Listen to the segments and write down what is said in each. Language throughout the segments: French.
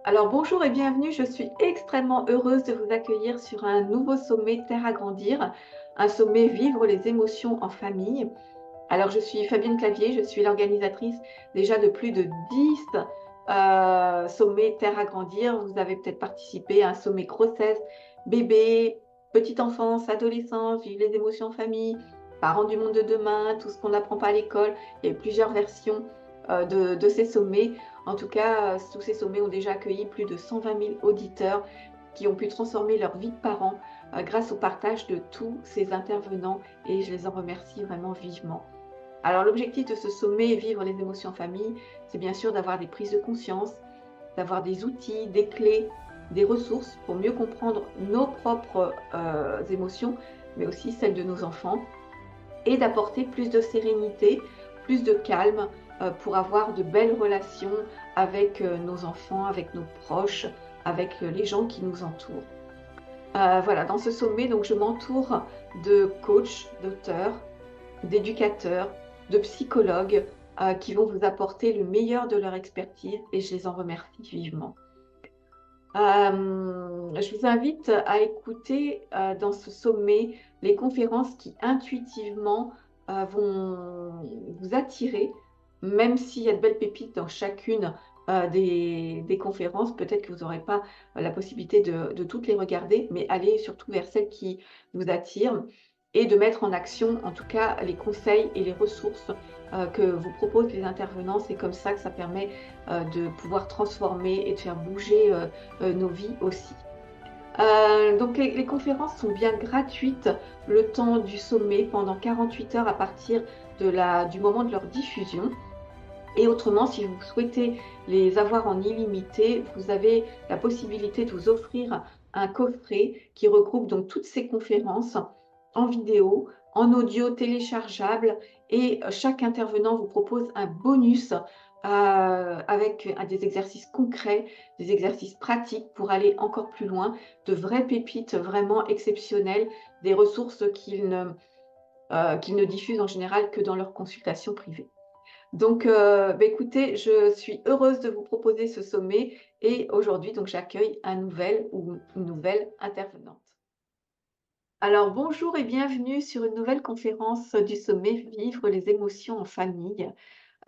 Alors bonjour et bienvenue, je suis extrêmement heureuse de vous accueillir sur un nouveau sommet Terre à grandir, un sommet Vivre les émotions en famille. Alors je suis Fabienne Clavier, je suis l'organisatrice déjà de plus de 10 sommets Terre à grandir. Vous avez peut-être participé à un sommet grossesse, bébé, petite enfance, adolescence, Vivre les émotions en famille, parents du monde de demain, tout ce qu'on n'apprend pas à l'école. Il y a eu plusieurs versions de ces sommets. En tout cas, tous ces sommets ont déjà accueilli plus de 120 000 auditeurs qui ont pu transformer leur vie de parents grâce au partage de tous ces intervenants et je les en remercie vraiment vivement. Alors l'objectif de ce sommet Vivre les émotions en famille, c'est bien sûr d'avoir des prises de conscience, d'avoir des outils, des clés, des ressources pour mieux comprendre nos propres émotions, mais aussi celles de nos enfants, et d'apporter plus de sérénité, plus de calme pour avoir de belles relations avec nos enfants, avec nos proches, avec les gens qui nous entourent. Voilà, dans ce sommet, donc, je m'entoure de coachs, d'auteurs, d'éducateurs, de psychologues qui vont vous apporter le meilleur de leur expertise et je les en remercie vivement. Je vous invite à écouter dans ce sommet les conférences qui intuitivement vont vous attirer, même s'il y a de belles pépites dans chacune des conférences. Peut-être que vous n'aurez pas la possibilité de toutes les regarder, mais allez surtout vers celles qui vous attirent et de mettre en action, en tout cas, les conseils et les ressources que vous proposent les intervenants. C'est comme ça que ça permet de pouvoir transformer et de faire bouger nos vies aussi. Donc les conférences sont bien gratuites le temps du sommet pendant 48 heures à partir du moment de leur diffusion. Et autrement, si vous souhaitez les avoir en illimité, vous avez la possibilité de vous offrir un coffret qui regroupe donc toutes ces conférences en vidéo, en audio téléchargeable et chaque intervenant vous propose un bonus avec des exercices concrets, des exercices pratiques pour aller encore plus loin, de vraies pépites vraiment exceptionnelles, des ressources qu'ils ne diffusent en général que dans leurs consultations privées. Donc, écoutez, je suis heureuse de vous proposer ce sommet et aujourd'hui, donc, j'accueille un nouvel ou une nouvelle intervenante. Alors, bonjour et bienvenue sur une nouvelle conférence du sommet Vivre les émotions en famille.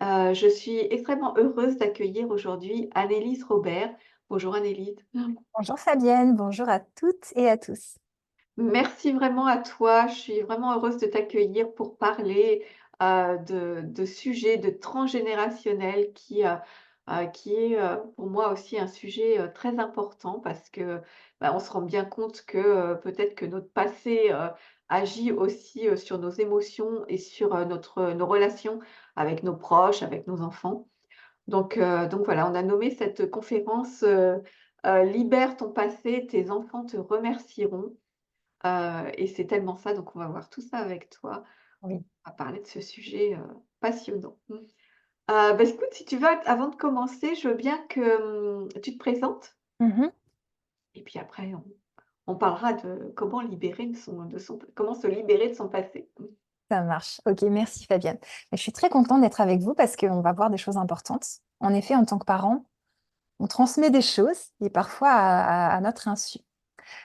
Je suis extrêmement heureuse d'accueillir aujourd'hui Annelise Robert. Bonjour Annelise. Bonjour Fabienne, bonjour à toutes et à tous. Merci vraiment à toi. Je suis vraiment heureuse de t'accueillir pour parler de sujets de transgénérationnel qui est pour moi aussi un sujet très important parce que on se rend bien compte que peut-être que notre passé agit aussi sur nos émotions et sur nos relations avec nos proches, avec nos enfants. Donc voilà, on a nommé cette conférence Libère ton passé, tes enfants te remercieront. Et c'est tellement ça, donc on va voir tout ça avec toi. Oui. On va parler de ce sujet, passionnant. Écoute, si tu veux, avant de commencer, je veux bien que, tu te présentes Mhm. et puis après on parlera de comment libérer comment se libérer de son passé. Ça marche. Ok, merci Fabienne. Je suis très contente d'être avec vous parce qu'on va voir des choses importantes. En effet, en tant que parent, on transmet des choses et parfois à notre insu.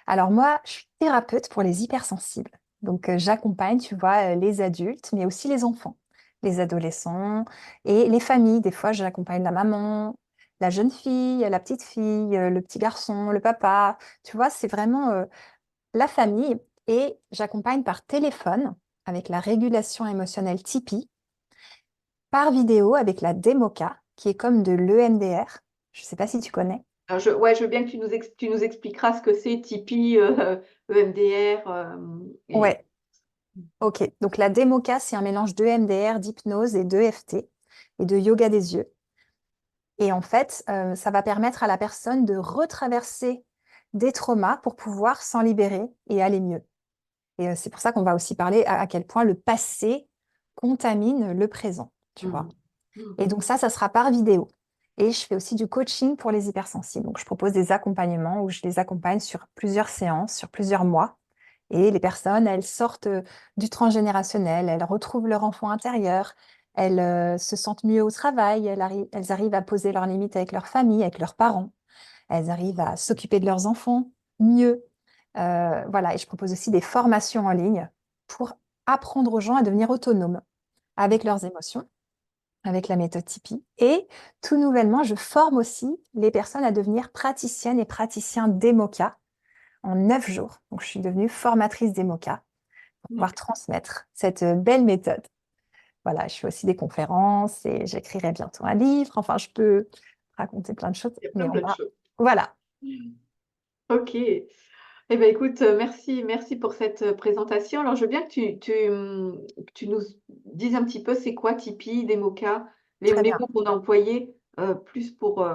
Alors moi, je suis thérapeute pour les hypersensibles. Donc j'accompagne, tu vois, les adultes, mais aussi les enfants, les adolescents et les familles. Des fois, j'accompagne la maman, la jeune fille, la petite fille, le petit garçon, le papa. Tu vois, c'est vraiment la famille et j'accompagne par téléphone avec la régulation émotionnelle Tipeee, par vidéo avec la Demoka, qui est comme de l'EMDR. Je ne sais pas si tu connais. Alors ouais, je veux bien que tu nous expliqueras ce que c'est Tipeee, EMDR, et Ouais, ok. Donc la Demoka, c'est un mélange d'EMDR, d'hypnose et d'EFT et de yoga des yeux. Et en fait, ça va permettre à la personne de retraverser des traumas pour pouvoir s'en libérer et aller mieux. Et c'est pour ça qu'on va aussi parler à quel point le passé contamine le présent, tu vois. mmh. Mmh. Et donc ça sera par vidéo. Et je fais aussi du coaching pour les hypersensibles. Donc je propose des accompagnements où je les accompagne sur plusieurs séances, sur plusieurs mois. Et les personnes, elles sortent du transgénérationnel, elles retrouvent leur enfant intérieur, elles se sentent mieux au travail, elles arrivent à poser leurs limites avec leur famille, avec leurs parents. elles arrivent à s'occuper de leurs enfants mieux. Voilà, et je propose aussi des formations en ligne pour apprendre aux gens à devenir autonomes avec leurs émotions, avec la méthode Tipeee. Et tout nouvellement, je forme aussi les personnes à devenir praticiennes et praticiens d'EMOCA en 9 jours. Donc, je suis devenue formatrice d'EMOCA pour pouvoir transmettre cette belle méthode. Voilà, je fais aussi des conférences et j'écrirai bientôt un livre. Enfin, je peux raconter plein de choses, Il y a mais plein on plein de va... choses. Voilà, Ok. Eh ben, écoute, merci pour cette présentation. Alors, je veux bien que tu nous dises un petit peu c'est quoi Tipeee, Demoka, très les bien. mots qu'on a employés, plus pour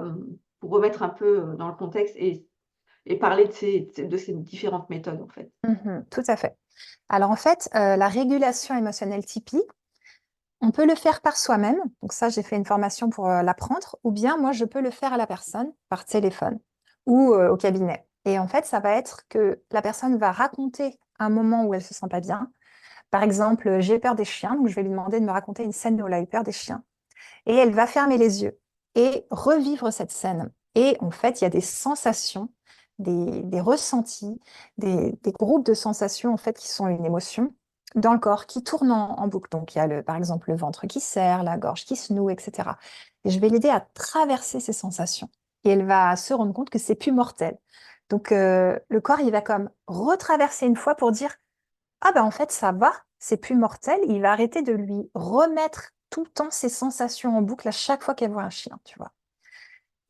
remettre un peu dans le contexte et parler de ces différentes méthodes, en fait. Mhm, tout à fait. Alors, en fait, la régulation émotionnelle Tipeee, on peut le faire par soi-même. Donc ça, j'ai fait une formation pour l'apprendre. Ou bien, moi, je peux le faire à la personne par téléphone ou au cabinet. Et en fait, ça va être que la personne va raconter un moment où elle se sent pas bien. Par exemple, j'ai peur des chiens, donc je vais lui demander de me raconter une scène où elle a eu peur des chiens. Et elle va fermer les yeux et revivre cette scène. Et en fait, il y a des sensations, des ressentis, des groupes de sensations en fait qui sont une émotion dans le corps qui tournent en boucle. Donc, il y a par exemple le ventre qui serre, la gorge qui se noue, etc. Et je vais l'aider à traverser ces sensations. Et elle va se rendre compte que c'est plus mortel. Donc, le corps, il va comme retraverser une fois pour dire ah ben en fait ça va, c'est plus mortel, il va arrêter de lui remettre tout le temps ses sensations en boucle à chaque fois qu'elle voit un chien, tu vois.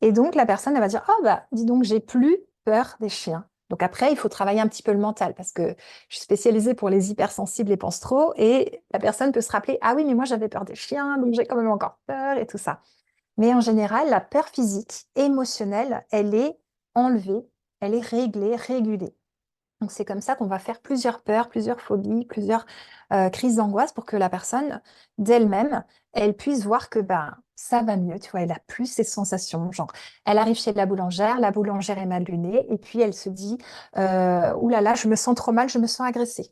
Et donc la personne elle va dire ah bah dis donc j'ai plus peur des chiens. Donc après il faut travailler un petit peu le mental parce que je suis spécialisée pour les hypersensibles et pense trop et la personne peut se rappeler ah oui mais moi j'avais peur des chiens donc j'ai quand même encore peur et tout ça. Mais en général la peur physique, émotionnelle, elle est enlevée, elle est réglée, régulée. Donc, c'est comme ça qu'on va faire plusieurs peurs, plusieurs phobies, plusieurs crises d'angoisse pour que la personne, d'elle-même, elle puisse voir que ben, ça va mieux, tu vois, elle a plus ces sensations. Genre, elle arrive chez la boulangère est mal lunée, et puis elle se dit, ouh là là, je me sens trop mal, je me sens agressée.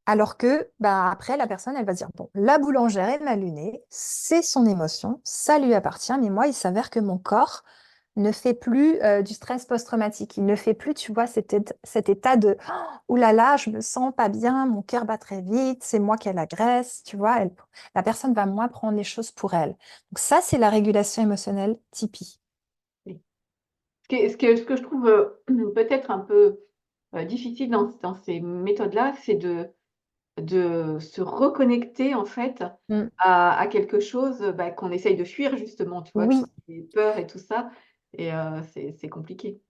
Alors que, bah, après, la personne, elle va dire, bon, la boulangère est mal lunée, c'est son émotion, ça lui appartient, mais moi, il s'avère que mon corps ne fait plus du stress post-traumatique. Il ne fait plus, tu vois, cet état de oh là là, je me sens pas bien, mon cœur bat très vite, c'est moi qui agresse, tu vois. La personne va moins prendre les choses pour elle. Donc ça, c'est la régulation émotionnelle Tipeee. Oui. Ce que je trouve peut-être un peu difficile dans ces méthodes-là, c'est de se reconnecter en fait Mm. à quelque chose, bah, qu'on essaye de fuir justement, tu vois? Oui, Tout ce qui est peur et tout ça et c'est compliqué.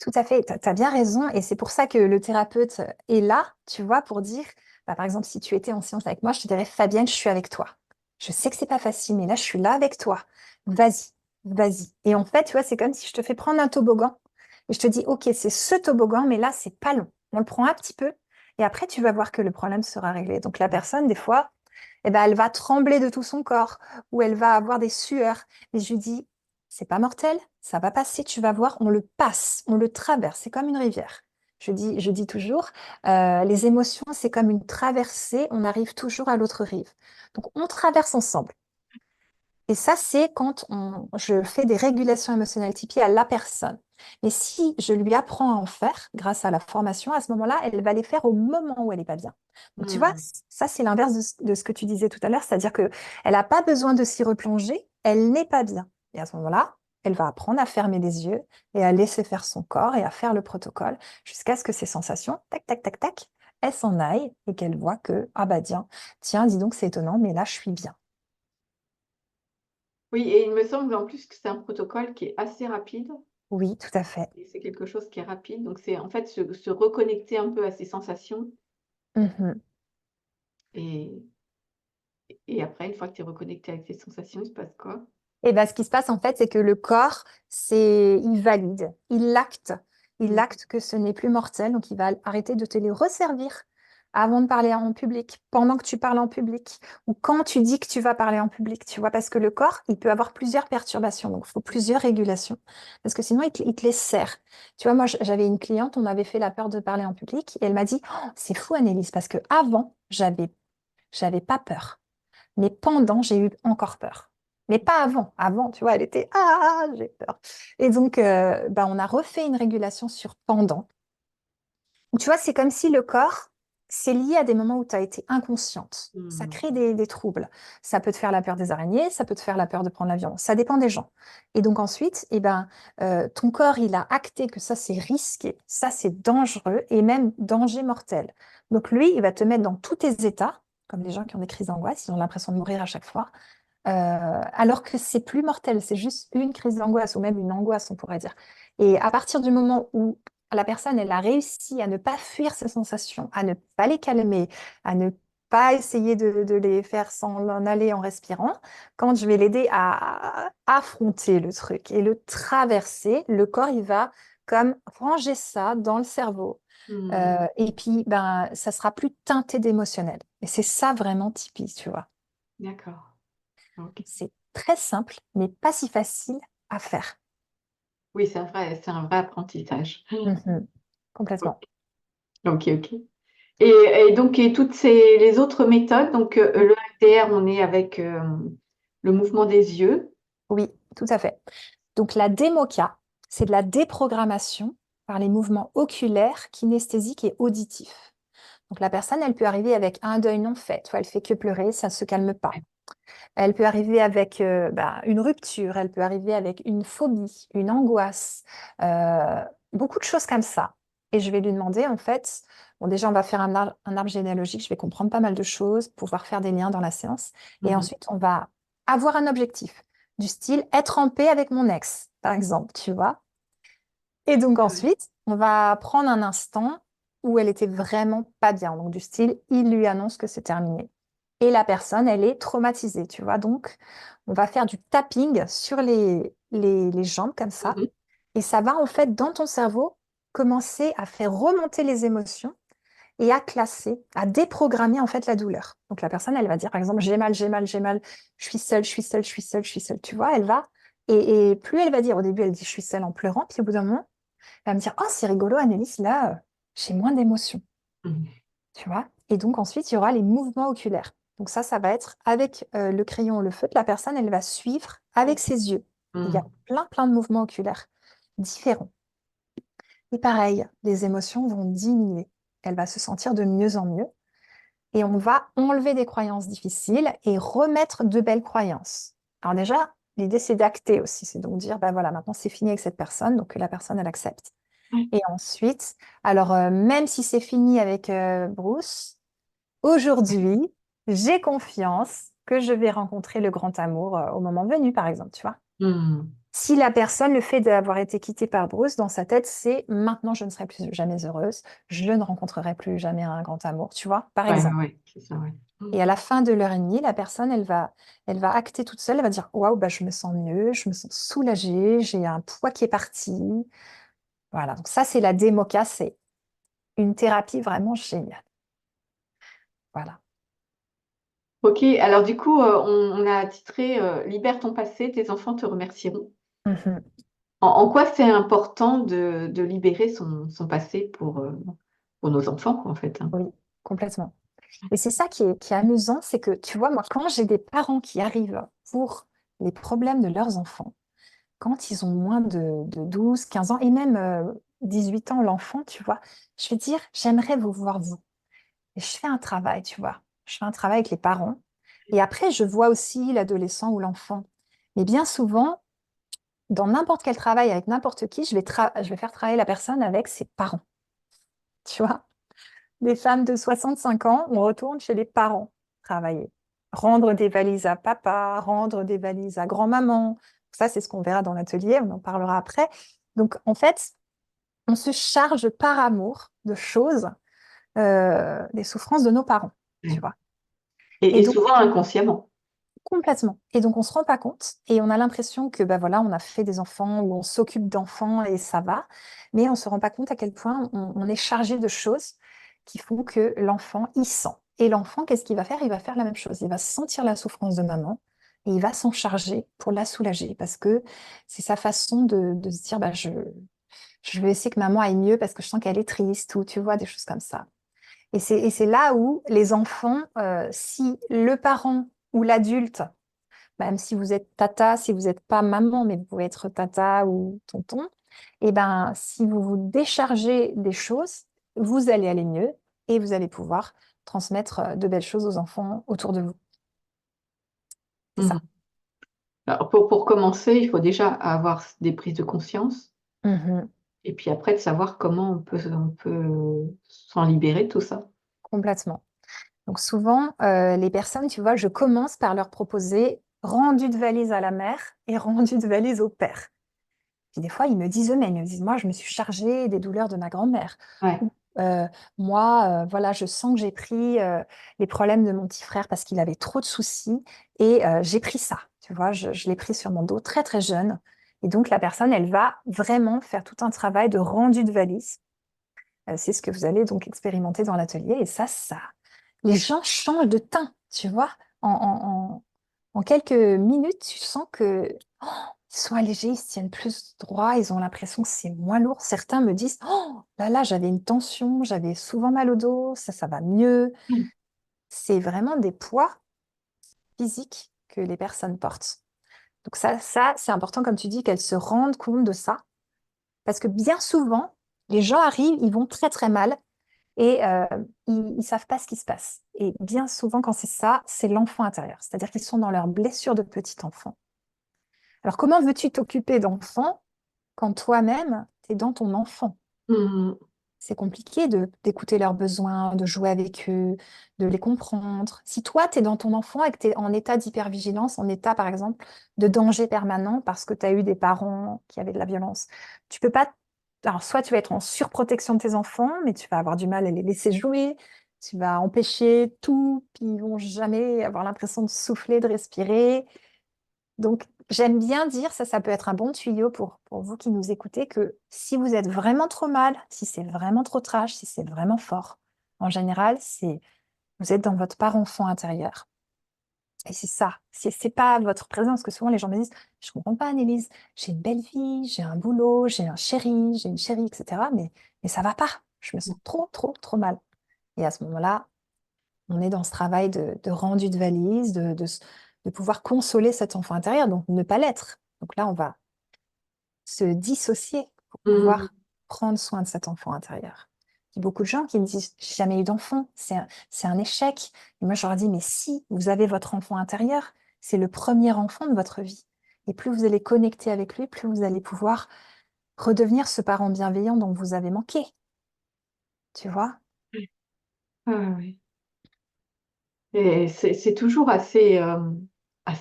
tout à fait, tu as bien raison. Et c'est pour ça que le thérapeute est là, tu vois, pour dire, bah, par exemple, si tu étais en séance avec moi, je te dirais, Fabienne, je suis avec toi. Je sais que c'est pas facile, mais là, je suis là avec toi. Vas-y, vas-y. Et en fait, tu vois, c'est comme si je te fais prendre un toboggan et je te dis, OK, c'est ce toboggan, mais là, c'est pas long. On le prend un petit peu et après, tu vas voir que le problème sera réglé. Donc, la personne, des fois, eh ben, elle va trembler de tout son corps ou elle va avoir des sueurs. Mais je lui dis, c'est pas mortel, ça va passer, tu vas voir, on le passe, on le traverse, c'est comme une rivière. Je dis toujours, les émotions, c'est comme une traversée, on arrive toujours à l'autre rive. Donc, on traverse ensemble. Et ça, c'est quand je fais des régulations émotionnelles typiques à la personne. Mais si je lui apprends à en faire grâce à la formation, à ce moment-là, elle va les faire au moment où elle n'est pas bien. Donc, tu vois, Mmh. ça, c'est l'inverse de ce que tu disais tout à l'heure, c'est-à-dire qu'elle n'a pas besoin de s'y replonger, elle n'est pas bien. Et à ce moment-là, elle va apprendre à fermer les yeux et à laisser faire son corps et à faire le protocole jusqu'à ce que ces sensations, tac, tac, tac, tac, elles s'en aillent et qu'elle voit que, ah bah tiens, dis donc, c'est étonnant, mais là, je suis bien. Oui et il me semble en plus que c'est un protocole qui est assez rapide Oui, tout à fait. et c'est quelque chose qui est rapide donc c'est en fait se reconnecter un peu à ses sensations Mhm. et et après une fois que tu es reconnecté avec tes sensations, il se passe quoi? Et ben, ce qui se passe en fait, c'est que le corps, il valide, il Mmh. acte que ce n'est plus mortel, donc il va arrêter de te les resservir avant de parler en public, pendant que tu parles en public, ou quand tu dis que tu vas parler en public, tu vois, parce que le corps, il peut avoir plusieurs perturbations, donc il faut plusieurs régulations, parce que sinon, il te les serre. Tu vois, moi, j'avais une cliente, on avait fait la peur de parler en public, et elle m'a dit, oh, c'est fou, Annelise, parce que avant, j'avais pas peur, mais pendant, j'ai eu encore peur. Mais pas avant. Avant, tu vois, elle était ah, j'ai peur. Et donc, on a refait une régulation sur pendant. Donc, tu vois, c'est comme si le corps, c'est lié à des moments où tu as été inconsciente. Ça Hmm. crée des troubles. Ça peut te faire la peur des araignées, ça peut te faire la peur de prendre l'avion. Ça dépend des gens. Et donc ensuite, ton corps, il a acté que ça, c'est risqué, ça, c'est dangereux et même danger mortel. Donc lui, il va te mettre dans tous tes états, comme les gens qui ont des crises d'angoisse, ils ont l'impression de mourir à chaque fois. Alors que c'est plus mortel, c'est juste une crise d'angoisse ou même une angoisse, on pourrait dire. Et à partir du moment où la personne, elle a réussi à ne pas fuir ses sensations, à ne pas les calmer, à ne pas essayer de les faire s'en en aller en respirant, quand je vais l'aider à affronter le truc et le traverser, le corps, il va comme ranger ça dans le cerveau. Hmm. Et puis, ça sera plus teinté d'émotionnel. Et c'est ça vraiment Tipeee, tu vois. D'accord. Ok. C'est très simple, mais pas si facile à faire. Oui, c'est un vrai apprentissage. Mhm. Ok, Complètement. ok. Et donc, et les autres méthodes, donc Mm. le FDR, on est avec le mouvement des yeux. Oui, tout à fait. Donc la démoca, c'est de la déprogrammation par les mouvements oculaires, kinesthésiques et auditifs. Donc la personne, elle peut arriver avec un deuil non fait, tu vois, elle fait que pleurer, ça ne se calme pas. Elle peut arriver avec une rupture, elle peut arriver avec une phobie, une angoisse, euh, beaucoup de choses comme ça. Et je vais lui demander, en fait, bon, déjà, on va faire un arbre généalogique, je vais comprendre pas mal de choses, pouvoir faire des liens dans la séance. Et Mhm. ensuite, on va avoir un objectif, du style être en paix avec mon ex, par exemple, tu vois. Et donc Ouais. ensuite, on va prendre un instant où elle était vraiment pas bien. Donc du style, il lui annonce que c'est terminé. Et la personne, elle est traumatisée, tu vois. Donc, on va faire du tapping sur les jambes comme ça. Mhm. Et ça va en fait, dans ton cerveau, commencer à faire remonter les émotions et à classer, à déprogrammer en fait la douleur. Donc la personne, elle va dire par exemple, j'ai mal, j'ai mal, j'ai mal, je suis seule, je suis seule, je suis seule, je suis seule. Tu vois, elle va. Et plus elle va dire, au début, elle dit, je suis seule en pleurant. Puis au bout d'un moment, elle va me dire, oh, c'est rigolo, Annelise, là, j'ai moins d'émotions, Mhm. tu vois. Et donc ensuite, il y aura les mouvements oculaires. Donc ça va être avec le crayon ou le feutre, la personne, elle va suivre avec ses yeux. Il y a Mhm. plein de mouvements oculaires différents. Et pareil, les émotions vont diminuer. Elle va se sentir de mieux en mieux. Et on va enlever des croyances difficiles et remettre de belles croyances. Alors déjà, l'idée, c'est d'acter aussi. C'est donc dire, ben voilà, maintenant c'est fini avec cette personne, donc que la personne, elle accepte. Ouais. Et ensuite, alors même si c'est fini avec Bruce, aujourd'hui, j'ai confiance que je vais rencontrer le grand amour au moment venu, par exemple, tu vois. Mhm. Si la personne, le fait d'avoir été quittée par Bruce, dans sa tête, c'est maintenant je ne serai plus jamais heureuse, je ne rencontrerai plus jamais un grand amour, tu vois, par Ouais, ouais, exemple. ouais, c'est ça, ouais. Et à la fin de l'heure et demie, la personne, elle va acter toute seule, elle va dire, waouh, bah, je me sens mieux, je me sens soulagée, j'ai un poids qui est parti. Voilà, donc ça, c'est la démoca, c'est une thérapie vraiment géniale. Voilà. Ok, alors du coup, on a titré Libère ton passé, tes enfants te remercieront. Mhm. En quoi c'est important de libérer son passé pour nos enfants, quoi, en fait, hein. Oui, complètement. Et c'est ça qui est amusant, c'est que, tu vois, moi, quand j'ai des parents qui arrivent pour les problèmes de leurs enfants, quand ils ont moins de 12, 15 ans, et même 18 ans, l'enfant, tu vois, je vais dire, j'aimerais vous voir vous. Et je fais un travail, tu vois. Je fais un travail avec les parents. Et après, je vois aussi l'adolescent ou l'enfant. Mais bien souvent, dans n'importe quel travail avec n'importe qui, je vais faire travailler la personne avec ses parents. Tu vois, les femmes de 65 ans, on retourne chez les parents travailler. Rendre des valises à papa, rendre des valises à grand-maman. Ça, c'est ce qu'on verra dans l'atelier, on en parlera après. Donc, en fait, on se charge par amour de choses, des souffrances de nos parents, tu Ouais. vois. Et Et donc, souvent inconsciemment. complètement. Et donc, on se rend pas compte et on a l'impression que, bah voilà, on a fait des enfants ou on s'occupe d'enfants et ça va. Mais on se rend pas compte à quel point on est chargé de choses qui font que l'enfant y sent. Et l'enfant, qu'est-ce qu'il va faire? Il va faire la même chose. Il va sentir la souffrance de maman et il va s'en charger pour la soulager parce que c'est sa façon de se dire, bah, je vais essayer que maman aille mieux parce que je sens qu'elle est triste ou tu vois, des choses comme ça. Et c'est là où les enfants, si le parent ou l'adulte même si vous êtes tata, si vous n'êtes pas maman, mais vous pouvez être tata ou tonton, et ben, si vous vous déchargez des choses, vous allez aller mieux et vous allez pouvoir transmettre de belles choses aux enfants autour de vous. C'est ça. Mhm. Alors, pour commencer, il faut déjà avoir des prises de conscience Mhm. et puis après de savoir comment on peut s'en libérer de tout ça. Complètement. Donc souvent, les personnes, tu vois, je commence par leur proposer rendu de valise à la mère et rendu de valise au père. Puis des fois, ils me disent eux-mêmes, ils me disent, moi, je me suis chargée des douleurs de ma grand-mère. Ouais. Ou, moi, voilà, je sens que j'ai pris les problèmes de mon petit frère parce qu'il avait trop de soucis et j'ai pris ça. Tu vois, je l'ai pris sur mon dos très, très jeune. Et donc, la personne, elle va vraiment faire tout un travail de rendu de valise. C'est ce que vous allez donc expérimenter dans l'atelier. Et ça, les gens changent de teint, tu vois. En quelques minutes, tu sens que oh, ils sont allégés, ils se tiennent plus droit, ils ont l'impression que c'est moins lourd. Certains me disent, oh là là, j'avais une tension, j'avais souvent mal au dos, ça va mieux. Mm. C'est vraiment des poids physiques que les personnes portent. Donc ça c'est important, comme tu dis, qu'elles se rendent compte de ça. Parce que bien souvent, les gens arrivent, ils vont très très mal et ils ne savent pas ce qui se passe. Et bien souvent, quand c'est ça, c'est l'enfant intérieur. C'est-à-dire qu'ils sont dans leur blessure de petit enfant. Alors, comment veux-tu t'occuper d'enfants quand toi-même, tu es dans ton enfant? Mhm. C'est compliqué d'écouter leurs besoins, de jouer avec eux, de les comprendre. Si toi, tu es dans ton enfant et que tu es en état d'hypervigilance, en état, par exemple, de danger permanent parce que tu as eu des parents qui avaient de la violence, tu peux pas. Alors, soit tu vas être en surprotection de tes enfants, mais tu vas avoir du mal à les laisser jouer, tu vas empêcher tout, puis ils vont jamais avoir l'impression de souffler, de respirer. Donc, j'aime bien dire, ça peut être un bon tuyau pour vous qui nous écoutez, que si vous êtes vraiment trop mal, si c'est vraiment trop trash, si c'est vraiment fort, en général, vous êtes dans votre part enfant intérieur. Et c'est ça, c'est pas votre présence, que souvent les gens me disent, je comprends pas, Annelise, j'ai une belle vie, j'ai un boulot, j'ai un chéri, j'ai une chérie, etc. Mais ça va pas, je me sens trop, trop, trop mal. Et à ce moment-là, on est dans ce travail de rendu de valise, de pouvoir consoler cet enfant intérieur, donc ne pas l'être. Donc là, on va se dissocier pour Mhm. pouvoir prendre soin de cet enfant intérieur. Il y a beaucoup de gens qui me disent, j'ai jamais eu d'enfant, c'est un échec. Et moi, je leur dis, mais si vous avez votre enfant intérieur, c'est le premier enfant de votre vie. Et plus vous allez connecter avec lui, plus vous allez pouvoir redevenir ce parent bienveillant dont vous avez manqué. Tu vois? Ouais, ouais, ouais. Et c'est toujours assez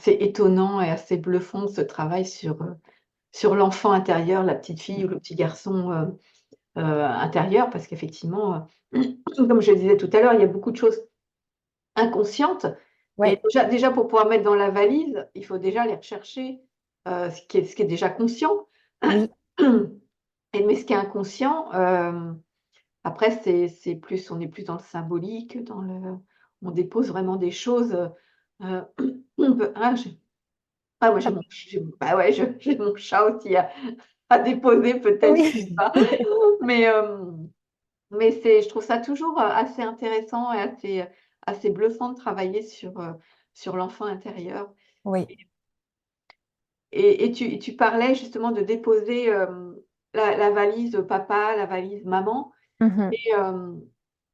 étonnant et assez bluffant ce travail sur l'enfant intérieur, la petite fille ou le petit garçon intérieur, parce qu'effectivement, comme je le disais tout à l'heure, il y a beaucoup de choses inconscientes. Et Ouais, déjà pour pouvoir mettre dans la valise, il faut déjà aller rechercher ce qui est déjà conscient. oui, Mais ce qui est inconscient, après, on est plus dans le symbolique, on dépose vraiment des choses. Euh, ah, moi, ça- bah ouais, j'ai mon chat aussi à déposer, peut-être, je sais oui, pas. Mais, je trouve ça toujours assez intéressant et assez bluffant de travailler sur l'enfant intérieur. oui. Et tu parlais justement de déposer la valise papa, la valise maman. Mhm. Et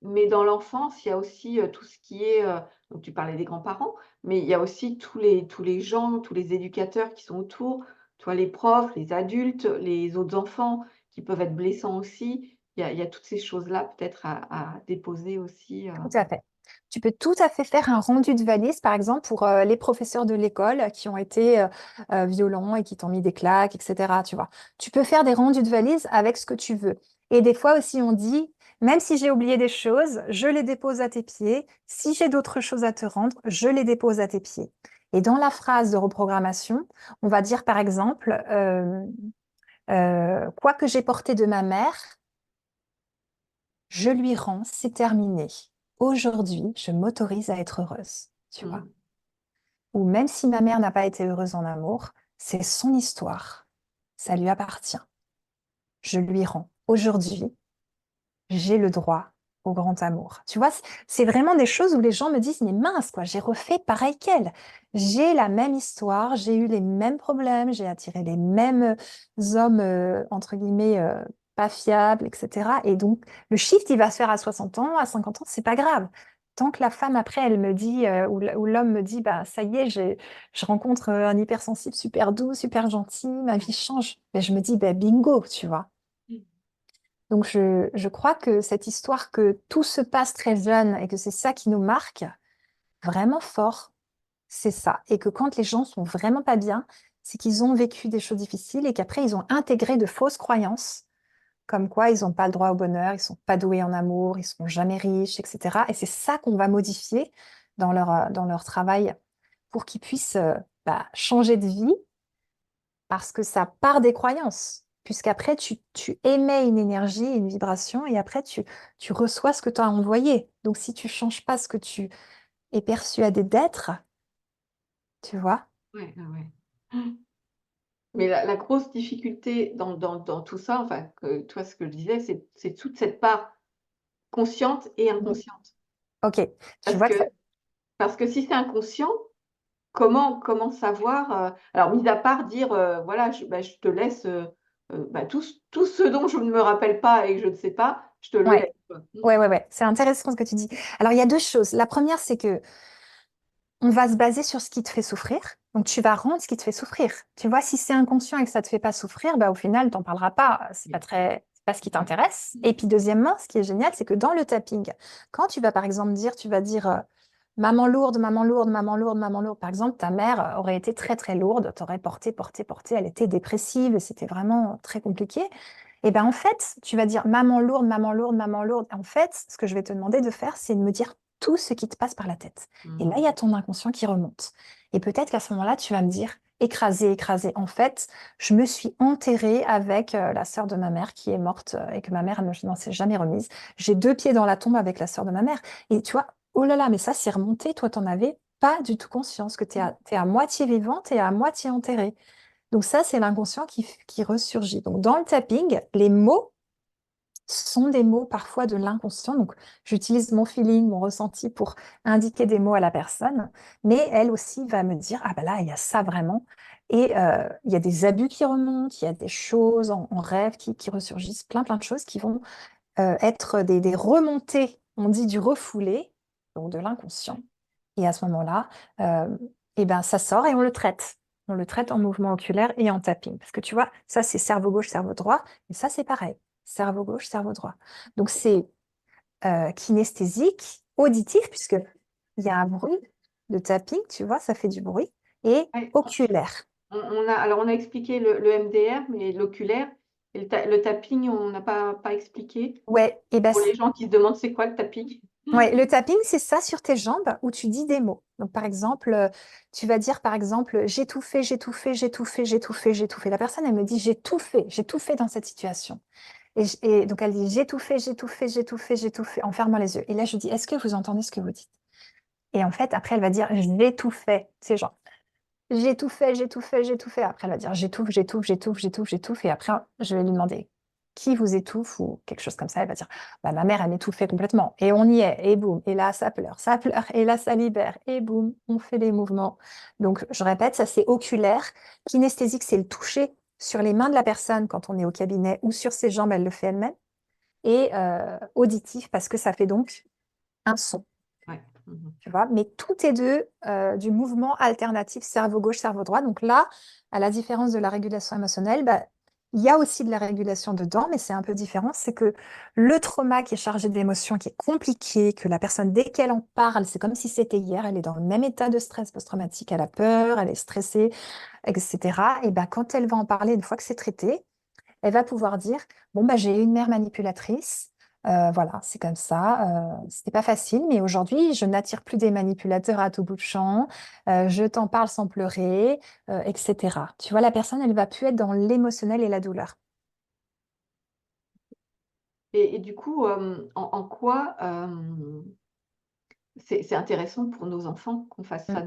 mais dans l'enfance, il y a aussi, tout ce qui est, donc tu parlais des grands-parents, mais il y a aussi tous les gens, tous les éducateurs qui sont autour, toi les profs, les adultes, les autres enfants qui peuvent être blessants aussi. Il y a toutes ces choses-là peut-être à déposer aussi, Tout à fait. Tu peux tout à fait faire un rendu de valise, par exemple, pour les professeurs de l'école qui ont été violents et qui t'ont mis des claques, etc. Tu vois. Tu peux faire des rendus de valise avec ce que tu veux. Et des fois aussi, on dit, même si j'ai oublié des choses, je les dépose à tes pieds. Si j'ai d'autres choses à te rendre, je les dépose à tes pieds. Et dans la phrase de reprogrammation, on va dire, par exemple, quoi que j'ai porté de ma mère, je lui rends, c'est terminé. Aujourd'hui, je m'autorise à être heureuse, tu vois. Mmh. Ou même si ma mère n'a pas été heureuse en amour, c'est son histoire, ça lui appartient. Je lui rends. Aujourd'hui, j'ai le droit au grand amour. Tu vois, c'est vraiment des choses où les gens me disent, mais mince, quoi, j'ai refait pareil qu'elle. J'ai la même histoire, j'ai eu les mêmes problèmes, j'ai attiré les mêmes hommes, entre guillemets, pas fiables, etc. Et donc, le shift, il va se faire à 60 ans, à 50 ans, c'est pas grave. Tant que la femme, après, elle me dit, ou l'homme me dit, bah, ça y est, je rencontre un hypersensible super doux, super gentil, ma vie change. Ben, je me dis, ben, bingo, tu vois. Donc, je crois que cette histoire que tout se passe très jeune et que c'est ça qui nous marque vraiment fort, c'est ça. Et que quand les gens sont vraiment pas bien, c'est qu'ils ont vécu des choses difficiles et qu'après, ils ont intégré de fausses croyances, comme quoi ils n'ont pas le droit au bonheur, ils sont pas doués en amour, ils seront jamais riches, etc. Et c'est ça qu'on va modifier dans leur travail pour qu'ils puissent changer de vie parce que ça part des croyances. Puisqu'après, tu émets une énergie, une vibration, et après, tu reçois ce que tu as envoyé. Donc, si tu changes pas ce que tu es persuadé d'être, tu vois. Ouais, ouais, ouais. Mais la grosse difficulté dans tout ça, enfin, toi, ce que je disais, c'est toute cette part consciente et Mhm. inconsciente. Ok, tu Parce vois que que, parce que si c'est inconscient, comment savoir, alors mis à part dire, voilà, je te laisse, tout ce dont je ne me rappelle pas et que je ne sais pas, je te le ouais, laisse, quoi. ouais. C'est intéressant ce que tu dis. Alors, il y a deux choses. La première, c'est que on va se baser sur ce qui te fait souffrir. Donc, tu vas rendre ce qui te fait souffrir. Tu vois, si c'est inconscient et que ça te fait pas souffrir, bah, au final, t'en parleras pas. C'est pas ce qui Ouais. t'intéresse. Et puis, deuxièmement, ce qui est génial, c'est que dans le tapping, quand tu vas, par exemple, tu vas dire maman lourde, maman lourde, maman lourde, maman lourde. Par exemple, ta mère aurait été très, très lourde, t'aurais porté. Elle était dépressive et c'était vraiment très compliqué. Et ben, en fait, tu vas dire maman lourde, maman lourde, maman lourde. En fait, ce que je vais te demander de faire, c'est de me dire tout ce qui te passe par la tête. Et là, il y a Mmh. ton inconscient qui remonte. Et peut-être qu'à ce moment-là, tu vas me dire, écrasé, écrasé. En fait, je me suis enterrée avec la sœur de ma mère qui est morte et que ma mère elle ne n'en s'est jamais remise. J'ai deux pieds dans la tombe avec la sœur de ma mère. Et tu vois, oh là là, mais ça, c'est remonté. Toi, t'en avais pas du tout conscience que t'es à moitié vivante et à moitié enterrée. Donc ça, c'est l'inconscient qui ressurgit. Donc dans le tapping, les mots sont des mots parfois de l'inconscient. Donc, j'utilise mon feeling, mon ressenti pour indiquer des mots à la personne, mais elle aussi va me dire, ah ben là, il y a ça vraiment. Et il y a des abus qui remontent, il y a des choses en rêve qui ressurgissent, plein de choses qui vont être des remontées, on dit du refoulé, donc de l'inconscient. Et à ce moment-là, eh ben, ça sort et on le traite. On le traite en mouvement oculaire et en tapping. Parce que tu vois, ça, c'est cerveau gauche, cerveau droit. Et ça, c'est pareil. Cerveau gauche, cerveau droit. Donc, c'est kinesthésique, auditif, puisque il y a un bruit de tapping, tu vois, ça fait du bruit, et Ouais, oculaire. on a expliqué le MDR, mais l'oculaire et le tapping, on n'a pas expliqué. Ouais, et ben, Pour les gens qui se demandent: «C'est quoi le tapping?» ouais, le tapping, c'est ça sur tes jambes où tu dis des mots. Donc, par exemple, tu vas dire, par exemple, j'ai tout fait, j'ai tout fait, j'ai tout fait, j'ai tout fait, j'ai tout fait. La personne, elle me dit, j'ai tout fait dans cette situation. Et donc, elle dit, j'ai tout fait, j'ai tout fait, j'ai tout fait, j'ai tout fait, en fermant les yeux. Et là, je lui dis, est-ce que vous entendez ce que vous dites? Et en fait, après, elle va dire, j'ai tout fait. C'est genre, j'ai tout fait, j'ai tout fait, j'ai tout fait. Après, elle va dire, j'étouffe, j'étouffe, j'étouffe, j'étouffe, j'étouffe. Et après, je vais lui demander, qui vous étouffe ou quelque chose comme ça. Elle va dire, bah, ma mère, elle m'étouffait complètement. Et on y est, et boum. Et là, ça pleure, et là, ça libère, et boum, on fait les mouvements. Donc, je répète, ça, c'est oculaire. Kinesthésique, c'est le toucher sur les mains de la personne quand on est au cabinet ou sur ses jambes, elle le fait elle-même. Et auditif, parce que ça fait donc un son. Ouais. Mmh. Tu vois, mais tout est du mouvement alternatif cerveau gauche, cerveau droit. Donc là, à la différence de la régulation émotionnelle, bah, il y a aussi de la régulation dedans, mais c'est un peu différent. C'est que le trauma qui est chargé d'émotions, qui est compliqué, que la personne, dès qu'elle en parle, c'est comme si c'était hier, elle est dans le même état de stress post-traumatique, elle a peur, elle est stressée, etc. Et ben, quand elle va en parler, une fois que c'est traité, elle va pouvoir dire, bon, bah, j'ai eu une mère manipulatrice, voilà, c'est comme ça, c'était pas facile, mais aujourd'hui, je n'attire plus des manipulateurs à tout bout de champ, je t'en parle sans pleurer, etc. Tu vois, la personne, elle va plus être dans l'émotionnel et la douleur. Et du coup, en quoi, c'est intéressant pour nos enfants qu'on fasse Mm. ça?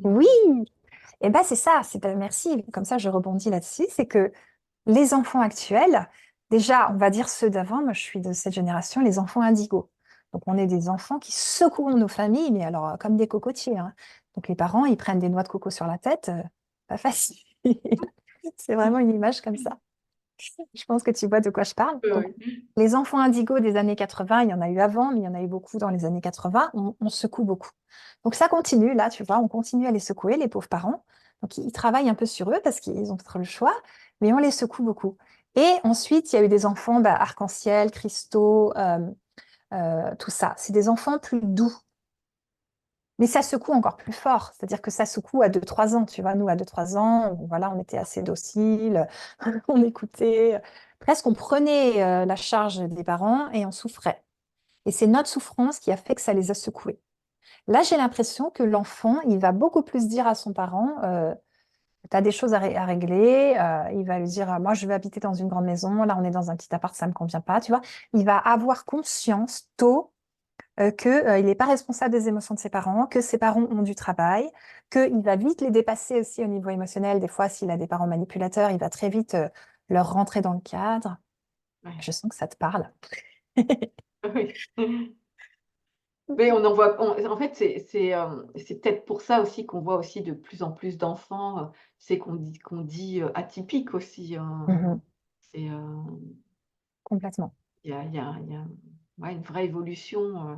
Oui, et ben c'est ça, merci, comme ça je rebondis là-dessus, c'est que les enfants actuels, déjà, on va dire ceux d'avant, moi je suis de cette génération, les enfants indigos. Donc, on est des enfants qui secouons nos familles, mais alors comme des cocotiers, hein. Donc, les parents, ils prennent des noix de coco sur la tête, pas facile. C'est vraiment une image comme ça. Je pense que tu vois de quoi je parle. Donc, Oui. les enfants indigos des années 80, il y en a eu avant, mais il y en a eu beaucoup dans les années 80, on secoue beaucoup. Donc, ça continue, là, tu vois, on continue à les secouer, les pauvres parents. Donc, ils travaillent un peu sur eux parce qu'ils ont peut-être le choix, mais on les secoue beaucoup. Et ensuite, il y a eu des enfants bah, arc-en-ciel, cristaux, tout ça. C'est des enfants plus doux. Mais ça secoue encore plus fort, c'est-à-dire que ça secoue à 2 3 ans, tu vois. Nous, à 2 3 ans, voilà, on était assez dociles, on écoutait, presque on prenait la charge des parents et on souffrait. Et c'est notre souffrance qui a fait que ça les a secoués. Là, j'ai l'impression que l'enfant, il va beaucoup plus dire à son parent, tu as des choses à régler, il va lui dire, moi, je vais habiter dans une grande maison, là, on est dans un petit appart, ça ne me convient pas, tu vois. Il va avoir conscience tôt qu'il n'est pas responsable des émotions de ses parents, que ses parents ont du travail, qu'il va vite les dépasser aussi au niveau émotionnel. Des fois, s'il a des parents manipulateurs, il va très vite leur rentrer dans le cadre. Ouais. Je sens que ça te parle. Oui. Mais on en voit, en fait, c'est peut-être pour ça aussi qu'on voit aussi de plus en plus d'enfants, c'est qu'on dit atypiques aussi, hein. Mhm, C'est, complètement. il y a ouais, une vraie évolution,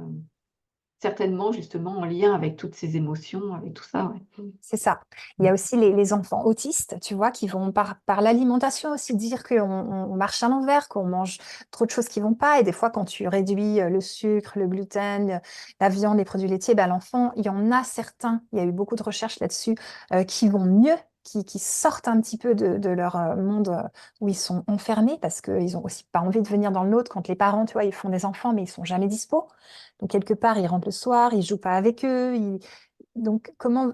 certainement justement en lien avec toutes ces émotions, avec tout ça, ouais. C'est ça. Il y Mmh. a aussi les enfants autistes, tu vois, qui vont par l'alimentation aussi dire qu'on marche à l'envers, qu'on mange trop de choses qui vont pas. Et des fois, quand tu réduis le sucre, le gluten, la viande, les produits laitiers, ben, l'enfant, il y en a certains, il y a eu beaucoup de recherches là-dessus, qui vont mieux, qui sortent un petit peu de leur monde où ils sont enfermés parce qu'ils ont aussi pas envie de venir dans le nôtre quand les parents, tu vois, ils font des enfants, mais ils sont jamais dispo. Donc, quelque part, ils rentrent le soir, ils jouent pas avec eux, donc, comment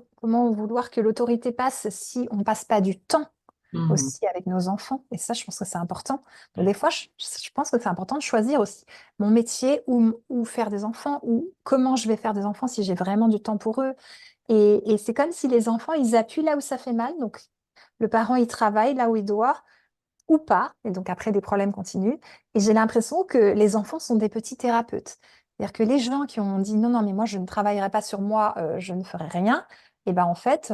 vouloir que l'autorité passe si on ne passe pas du temps Mmh. aussi avec nos enfants? Et ça, je pense que c'est important. Donc, des fois, je pense que c'est important de choisir aussi mon métier ou faire des enfants ou comment je vais faire des enfants si j'ai vraiment du temps pour eux. Et c'est comme si les enfants, ils appuient là où ça fait mal. Donc, le parent, il travaille là où il doit ou pas. Et donc, après, des problèmes continuent. Et j'ai l'impression que les enfants sont des petits thérapeutes. C'est-à-dire que les gens qui ont dit non, non, mais moi, je ne travaillerai pas sur moi, je ne ferai rien, et ben en fait,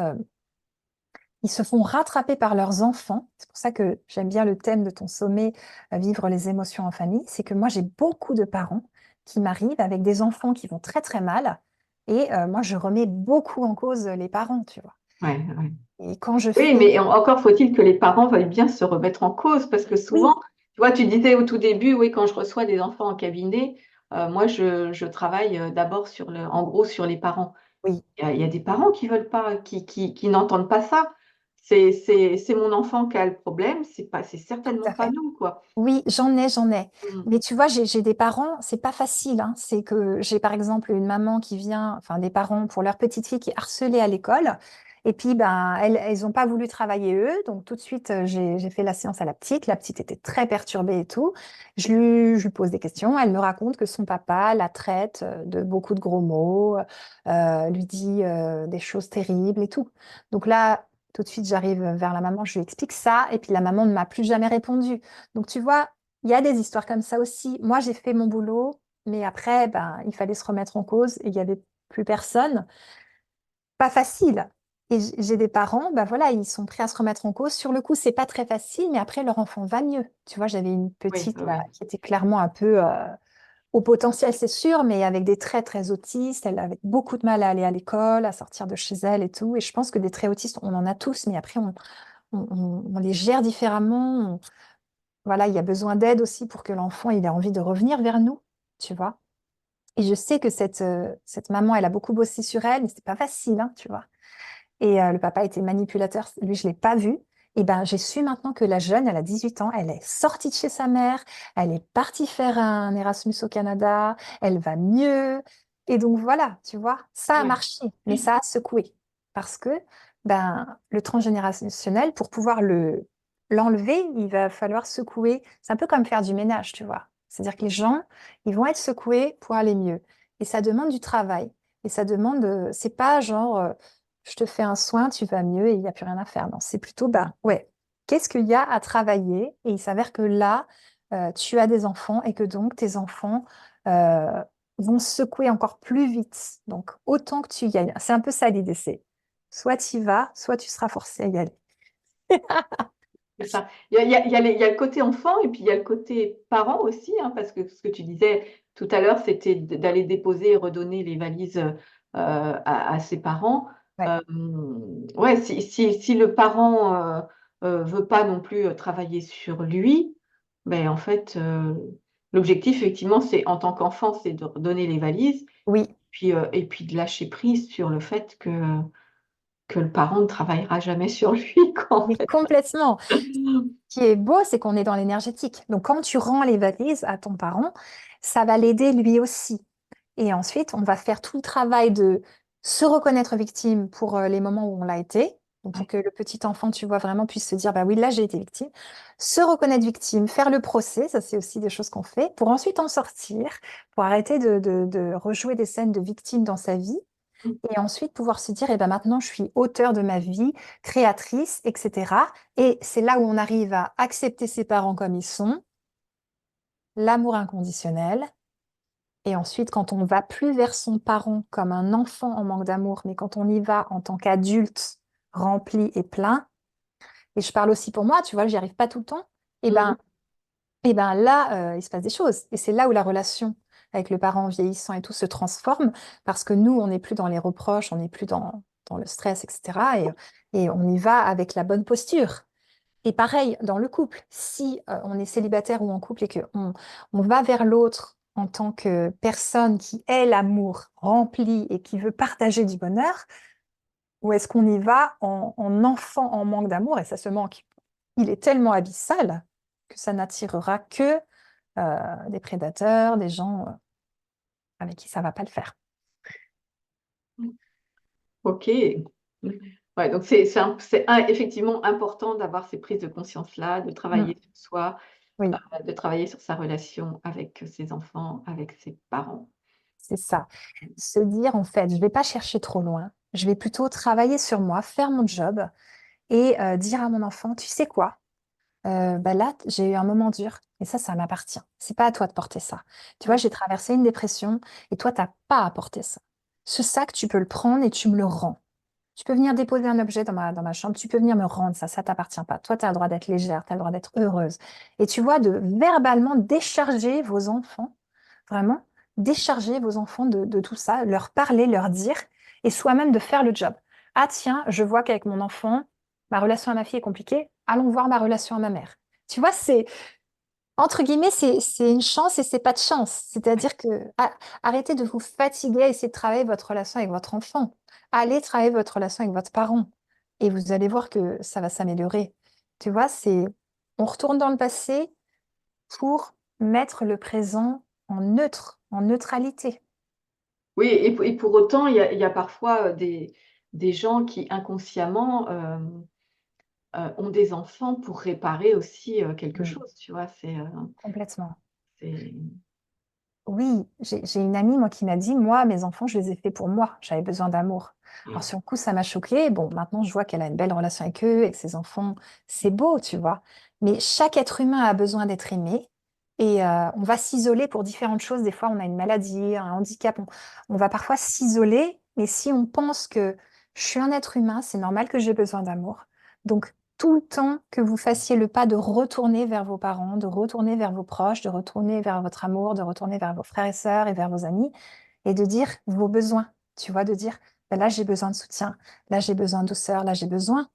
ils se font rattraper par leurs enfants. C'est pour ça que j'aime bien le thème de ton sommet, vivre les émotions en famille. C'est que moi, j'ai beaucoup de parents qui m'arrivent avec des enfants qui vont très, très mal. Et moi, je remets beaucoup en cause les parents, tu vois. Ouais, ouais. Et quand je Oui, fais... mais encore faut-il que les parents veuillent bien se remettre en cause, parce que souvent, Oui, tu vois, tu disais au tout début, oui, quand je reçois des enfants en cabinet, moi, je travaille d'abord en gros, sur les parents. oui, Il y a des parents qui veulent pas, qui n'entendent pas ça. C'est mon enfant qui a le problème, c'est tout certainement à pas fait. nous, quoi. Oui, j'en ai, j'en ai. Mmh. Mais tu vois, j'ai des parents, c'est pas facile, hein. C'est que j'ai par exemple une maman qui vient, enfin des parents pour leur petite fille qui est harcelée à l'école. Et puis, ben, elles ont pas voulu travailler eux. Donc, tout de suite, j'ai fait la séance à la petite. La petite était très perturbée et tout. Je lui pose des questions. Elle me raconte que son papa la traite de beaucoup de gros mots, lui dit des choses terribles et tout. Donc là, tout de suite, j'arrive vers la maman, je lui explique ça. Et puis, la maman ne m'a plus jamais répondu. Donc, tu vois, il y a des histoires comme ça aussi. Moi, j'ai fait mon boulot, mais après, ben, il fallait se remettre en cause et il n'y avait plus personne. Pas facile. Et j'ai des parents, ben voilà, ils sont prêts à se remettre en cause. Sur le coup, c'est pas très facile, mais après, leur enfant va mieux. Tu vois, j'avais une Oui, petite oui, là, oui. qui était clairement un peu au potentiel, c'est sûr, mais avec des traits très autistes. Elle avait beaucoup de mal à aller à l'école, à sortir de chez elle et tout. Et je pense que des traits autistes, on en a tous, mais après, on les gère différemment. Voilà, il y a besoin d'aide aussi pour que l'enfant il ait envie de revenir vers nous, tu vois. Et je sais que cette maman, elle a beaucoup bossé sur elle, mais c'est pas facile, hein, tu vois. Et le papa était manipulateur, lui, je l'ai pas vu. Et ben, j'ai su maintenant que la jeune, elle a 18 ans, elle est sortie de chez sa mère, elle est partie faire un Erasmus au Canada, elle va mieux. Et donc voilà, tu vois, ça a Ouais. marché, mais ça a secoué. Parce que ben, le transgénérationnel, pour pouvoir l'enlever, il va falloir secouer. C'est un peu comme faire du ménage, tu vois. C'est-à-dire que les gens, ils vont être secoués pour aller mieux. Et ça demande du travail. Et ça demande, c'est pas genre, je te fais un soin, tu vas mieux et il n'y a plus rien à faire. Non, c'est plutôt, bah ouais, qu'est-ce qu'il y a à travailler? Et il s'avère que là, tu as des enfants et que donc tes enfants, euh, vont secouer encore plus vite. Donc, autant que tu y ailles. C'est un peu ça l'idée, c'est soit tu y vas, soit tu seras forcé à y aller. C'est ça. Il y a le côté enfant et puis il y a le côté parent aussi, hein, parce que ce que tu disais tout à l'heure, c'était d'aller déposer et redonner les valises à ses parents. Ouais. Euh, ouais, si le parent veut pas non plus travailler sur lui, ben en fait, l'objectif, effectivement, c'est en tant qu'enfant, c'est de redonner les valises, Oui, et puis de lâcher prise sur le fait que le parent ne travaillera jamais sur lui, quoi, en mais fait. complètement. Ce qui est beau, c'est qu'on est dans l'énergétique. Donc, quand tu rends les valises à ton parent, ça va l'aider lui aussi. Et ensuite, on va faire tout le travail de se reconnaître victime pour les moments où on l'a été. Donc, pour que le petit enfant, tu vois, vraiment puisse se dire, bah oui, là, j'ai été victime. Se reconnaître victime, faire le procès, ça, c'est aussi des choses qu'on fait, pour ensuite en sortir, pour arrêter de rejouer des scènes de victime dans sa vie. Et ensuite pouvoir se dire, eh ben maintenant, je suis auteur de ma vie, créatrice, etc. Et c'est là où on arrive à accepter ses parents comme ils sont, l'amour inconditionnel. Et ensuite, quand on va plus vers son parent comme un enfant en manque d'amour, mais quand on y va en tant qu'adulte rempli et plein, et je parle aussi pour moi, tu vois, j'y arrive pas tout le temps, eh Mhm. ben, et ben là, il se passe des choses. Et c'est là où la relation avec le parent vieillissant et tout se transforme, parce que nous, on n'est plus dans les reproches, on n'est plus dans le stress, etc. Et on y va avec la bonne posture. Et pareil, dans le couple, si on est célibataire ou en couple et on va vers l'autre en tant que personne qui est l'amour rempli et qui veut partager du bonheur, ou est-ce qu'on y va en enfant en manque d'amour et ça se manque? Il est tellement abyssal que ça n'attirera que des prédateurs, des gens avec qui ça va pas le faire. Ok. Ouais, donc effectivement important d'avoir ces prises de conscience-là, de Mm. travailler sur soi, Oui, de travailler sur sa relation avec ses enfants, avec ses parents. c'est ça. Se dire, en fait, je vais pas chercher trop loin, je vais plutôt travailler sur moi, faire mon job et dire à mon enfant, tu sais quoi? Bah là, j'ai eu un moment dur et ça m'appartient. C'est pas à toi de porter ça. Tu vois, Mm. j'ai traversé une dépression et toi, t'as pas à porter ça. Ce sac, tu peux le prendre et tu me le rends. Tu peux venir déposer un objet dans ma chambre, tu peux venir me rendre ça, ça t'appartient pas. Toi, tu as le droit d'être légère, tu as le droit d'être heureuse. Et tu vois, de verbalement décharger vos enfants, vraiment, décharger vos enfants de tout ça, leur parler, leur dire, et soi-même de faire le job. Ah tiens, je vois qu'avec mon enfant, ma relation à ma fille est compliquée, allons voir ma relation à ma mère. Tu vois, entre guillemets, c'est une chance et c'est pas de chance. C'est-à-dire que arrêtez de vous fatiguer à essayer de travailler votre relation avec votre enfant. Allez travailler votre relation avec votre parent et vous allez voir que ça va s'améliorer. Tu vois, on retourne dans le passé pour mettre le présent en neutre, en neutralité. Oui, et pour autant, il y a parfois des gens qui inconsciemment ont des enfants pour réparer aussi quelque Mm. chose, tu vois. Complètement. C'est... Oui, j'ai une amie, moi, qui m'a dit, moi, mes enfants, je les ai faits pour moi. J'avais besoin d'amour. Alors, Mm. sur le coup, ça m'a choquée. Bon, maintenant, je vois qu'elle a une belle relation avec eux, avec ses enfants. C'est beau, tu vois. Mais chaque être humain a besoin d'être aimé. Et on va s'isoler pour différentes choses. Des fois, on a une maladie, un handicap. On va parfois s'isoler. Mais si on pense que je suis un être humain, c'est normal que j'ai besoin d'amour. Donc, tout le temps que vous fassiez le pas de retourner vers vos parents, de retourner vers vos proches, de retourner vers votre amour, de retourner vers vos frères et sœurs et vers vos amis, et de dire vos besoins, tu vois, de dire, ben là j'ai besoin de soutien, là j'ai besoin de douceur, là j'ai besoin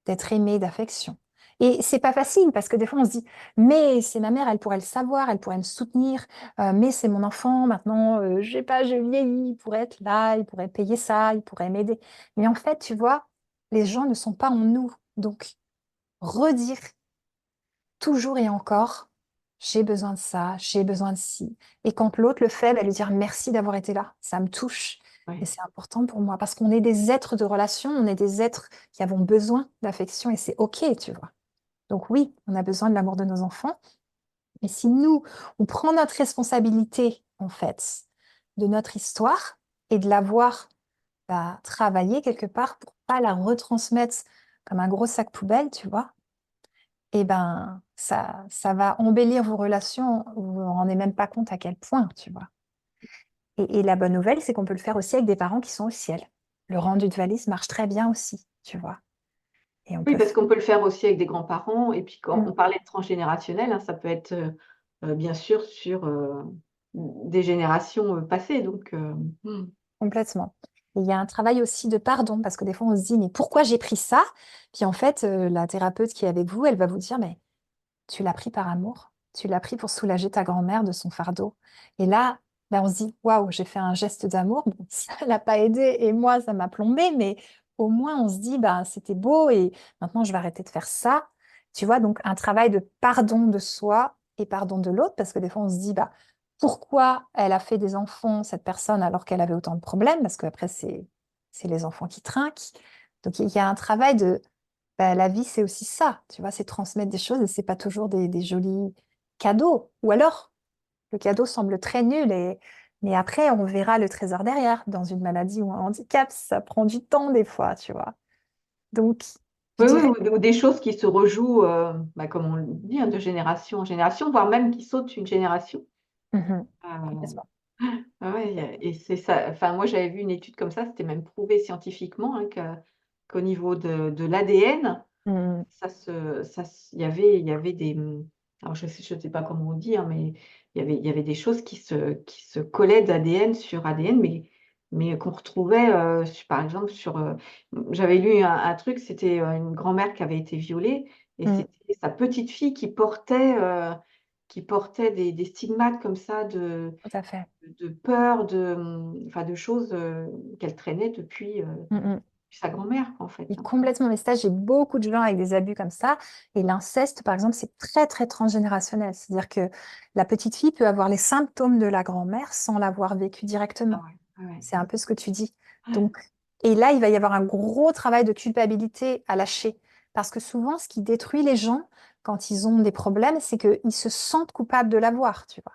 d'être aimé, d'affection. Et c'est pas facile parce que des fois on se dit, mais c'est ma mère, elle pourrait le savoir, elle pourrait me soutenir, mais c'est mon enfant, maintenant, j'ai pas, je vieillis, il pourrait être là, il pourrait payer ça, il pourrait m'aider. Mais en fait, tu vois, les gens ne sont pas en nous. Donc, redire toujours et encore, j'ai besoin de ça, j'ai besoin de ci. Et quand l'autre le fait, bah, lui dire merci d'avoir été là, ça me touche. Et Ouais. c'est important pour moi parce qu'on est des êtres de relation, on est des êtres qui avons besoin d'affection et c'est OK, tu vois. Donc oui, on a besoin de l'amour de nos enfants. Mais si nous, on prend notre responsabilité, en fait, de notre histoire et de l'avoir travaillée quelque part pour pas la retransmettre comme un gros sac poubelle, tu vois, eh ben, ça va embellir vos relations. Vous vous rendez même pas compte à quel point, tu vois. Et la bonne nouvelle, c'est qu'on peut le faire aussi avec des parents qui sont au ciel. Le rendu de valise marche très bien aussi, tu vois. Et on Oui, peut parce faire. qu'on peut le faire aussi avec des grands-parents et puis quand Mm, on parlait de transgénérationnel, hein, ça peut être, bien sûr sur, des générations, passées donc complètement. Et il y a un travail aussi de pardon, parce que des fois, on se dit, mais pourquoi j'ai pris ça? Puis en fait, la thérapeute qui est avec vous, elle va vous dire, mais tu l'as pris par amour. Tu l'as pris pour soulager ta grand-mère de son fardeau. Et là, ben, on se dit, waouh, j'ai fait un geste d'amour. Bon, ça l'a pas aidé et moi, ça m'a plombé, mais au moins, on se dit, ben, c'était beau et maintenant, je vais arrêter de faire ça. Tu vois, donc un travail de pardon de soi et pardon de l'autre, parce que des fois, on se dit, bah, pourquoi elle a fait des enfants, cette personne, alors qu'elle avait autant de problèmes? Parce qu'après, c'est les enfants qui trinquent. Donc, il y a un travail de bah, la vie, c'est aussi ça, tu vois, c'est transmettre des choses et c'est pas toujours des jolis cadeaux. Ou alors, le cadeau semble très nul mais après, on verra le trésor derrière. Dans une maladie ou un handicap, ça prend du temps des fois, tu vois. Donc, je oui, oui, dirais, ou des choses qui se rejouent, bah, comme on le dit, hein, de génération en génération, voire même qui sautent une génération. Mhm, Heu, complètement. ah ouais, et c'est ça enfin moi j'avais vu une étude comme ça, c'était même prouvé scientifiquement, hein, qu'au niveau de l'ADN, Mhm, ça se il y avait des, alors je sais pas comment on dit, hein, mais il y avait des choses qui se collaient d'ADN sur ADN, mais qu'on retrouvait, par exemple sur, j'avais lu un truc, c'était, une grand-mère qui avait été violée et mhm, c'était sa petite-fille qui portait des stigmates comme ça tout à fait. de peur, enfin de choses, qu'elle traînait Mhm. depuis sa grand-mère, en fait, Et hein. complètement. Mais ça, j'ai beaucoup de gens avec des abus comme ça. Et l'inceste, par exemple, c'est très, très transgénérationnel. C'est-à-dire que la petite fille peut avoir les symptômes de la grand-mère sans l'avoir vécu Ah directement. ouais, ouais, C'est un peu ce que tu dis. ouais. Donc, et là, il va y avoir un gros travail de culpabilité à lâcher. Parce que souvent, ce qui détruit les gens quand ils ont des problèmes, c'est qu'ils se sentent coupables de l'avoir, tu vois.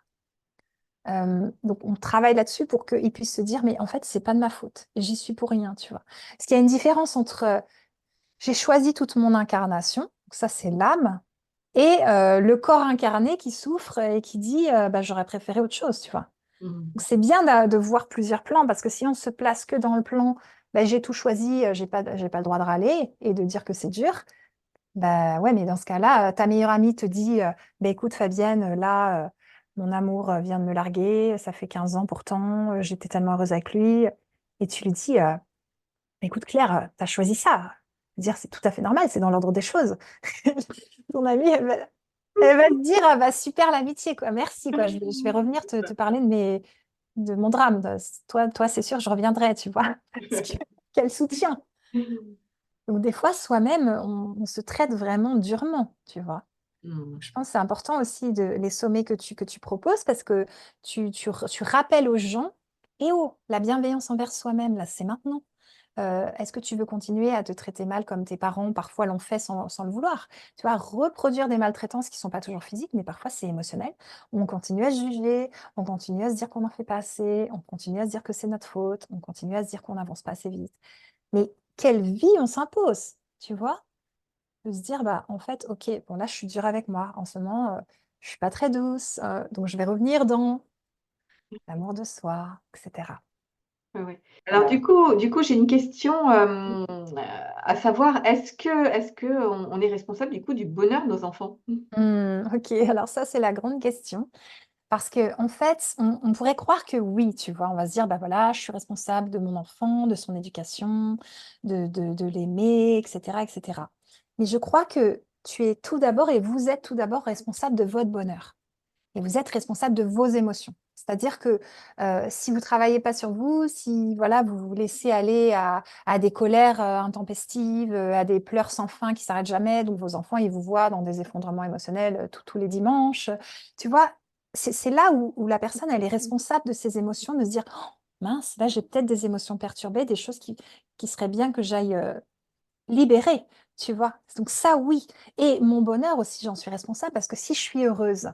Donc, on travaille là-dessus pour qu'ils puissent se dire, mais en fait, c'est pas de ma faute. J'y suis pour rien, tu vois. Parce qu'il y a une différence entre j'ai choisi toute mon incarnation, donc ça, c'est l'âme, et le corps incarné qui souffre et qui dit, bah, j'aurais préféré autre chose, tu vois. Mmh. Donc, c'est bien de voir plusieurs plans parce que si on se place que dans le plan, bah, j'ai tout choisi, j'ai pas le droit de râler et de dire que c'est dur, bah ouais, mais dans ce cas-là, ta meilleure amie te dit, bah, écoute Fabienne, là, mon amour vient de me larguer, ça fait 15 ans pourtant, j'étais tellement heureuse avec lui, et tu lui dis, écoute Claire, tu as choisi ça. Dire, c'est tout à fait normal, c'est dans l'ordre des choses. Ton amie, elle va te dire, ah bah super l'amitié, quoi. Merci, quoi. Je vais revenir te parler de mon drame. Toi, c'est sûr, je reviendrai, tu vois. Parce que quel soutien. Donc des fois, soi-même, on se traite vraiment durement, tu vois. Mmh. Je pense que c'est important aussi les sommets que tu proposes parce que tu rappelles aux gens, et oh, la bienveillance envers soi-même, là, c'est maintenant. Est-ce que tu veux continuer à te traiter mal comme tes parents parfois l'ont fait sans le vouloir? Tu vois, reproduire des maltraitances qui ne sont pas toujours physiques, mais parfois c'est émotionnel. On continue à se juger, on continue à se dire qu'on n'en fait pas assez, on continue à se dire que c'est notre faute, on continue à se dire qu'on n'avance pas assez vite. Mais quelle vie on s'impose, tu vois? De se dire, bah, en fait, ok, bon là je suis dure avec moi. En ce moment, je suis pas très douce, donc je vais revenir dans l'amour de soi, etc. Ouais, ouais. Alors du coup, j'ai une question, à savoir, est-ce que on est responsable du coup du bonheur de nos enfants? Ok, alors ça c'est la grande question. Parce que en fait, on pourrait croire que oui, tu vois, on va se dire, bah voilà, je suis responsable de mon enfant, de son éducation, de l'aimer, etc., etc. Mais je crois que tu es tout d'abord et vous êtes tout d'abord responsable de votre bonheur et vous êtes responsable de vos émotions. C'est-à-dire que si vous travaillez pas sur vous, si voilà, vous vous laissez aller à des colères intempestives, à des pleurs sans fin qui s'arrêtent jamais, donc vos enfants, ils vous voient dans des effondrements émotionnels tous les dimanches, tu vois, c'est là où la personne, elle est responsable de ses émotions, de se dire, oh, mince, là, j'ai peut-être des émotions perturbées, des choses qui seraient bien que j'aille libérer, tu vois. Donc ça, oui. Et mon bonheur aussi, j'en suis responsable parce que si je suis heureuse,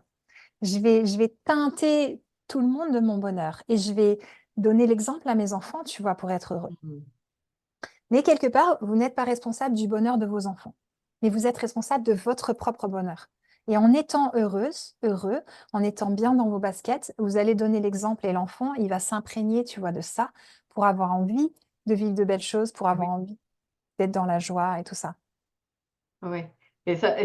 je vais teinter tout le monde de mon bonheur et je vais donner l'exemple à mes enfants, tu vois, pour être heureux. Mmh. Mais quelque part, vous n'êtes pas responsable du bonheur de vos enfants, mais vous êtes responsable de votre propre bonheur. Et en étant heureuse, heureux, en étant bien dans vos baskets, vous allez donner l'exemple et l'enfant, il va s'imprégner, tu vois, de ça pour avoir envie de vivre de belles choses, pour Oui, avoir envie d'être dans la joie et tout ça. ouais. Et ça,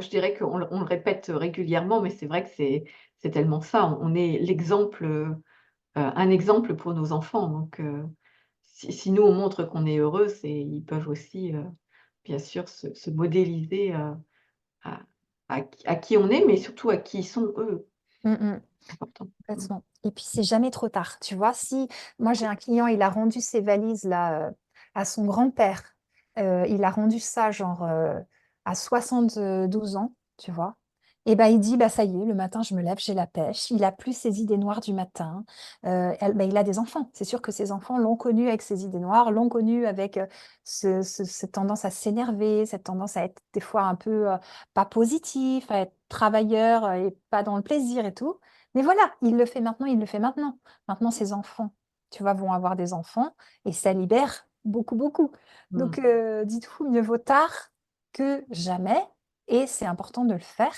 je dirais qu'on le répète régulièrement, mais c'est vrai que c'est tellement ça. On est l'exemple, un exemple pour nos enfants. Donc, si nous, on montre qu'on est heureux, ils peuvent aussi, bien sûr, se modéliser, à à qui on est, mais surtout à qui ils sont eux. Mm, mm. Important. Mmh. Complètement. Et puis, c'est jamais trop tard. Tu vois, si moi j'ai un client, il a rendu ses valises là à son grand-père. Il a rendu ça genre à 72 ans, tu vois. Et ben il dit, bah ça y est, le matin je me lève, j'ai la pêche. Il a plus ses idées noires du matin. Ben, il a des enfants. C'est sûr que ses enfants l'ont connu avec ses idées noires, l'ont connu avec cette tendance à s'énerver, cette tendance à être des fois un peu pas positif, à être travailleur et pas dans le plaisir et tout. Mais voilà, il le fait maintenant, il le fait maintenant. Maintenant, ses enfants, tu vois, vont avoir des enfants et ça libère beaucoup, beaucoup. Donc, Mmh. dites-vous, mieux vaut tard que jamais et c'est important de le faire.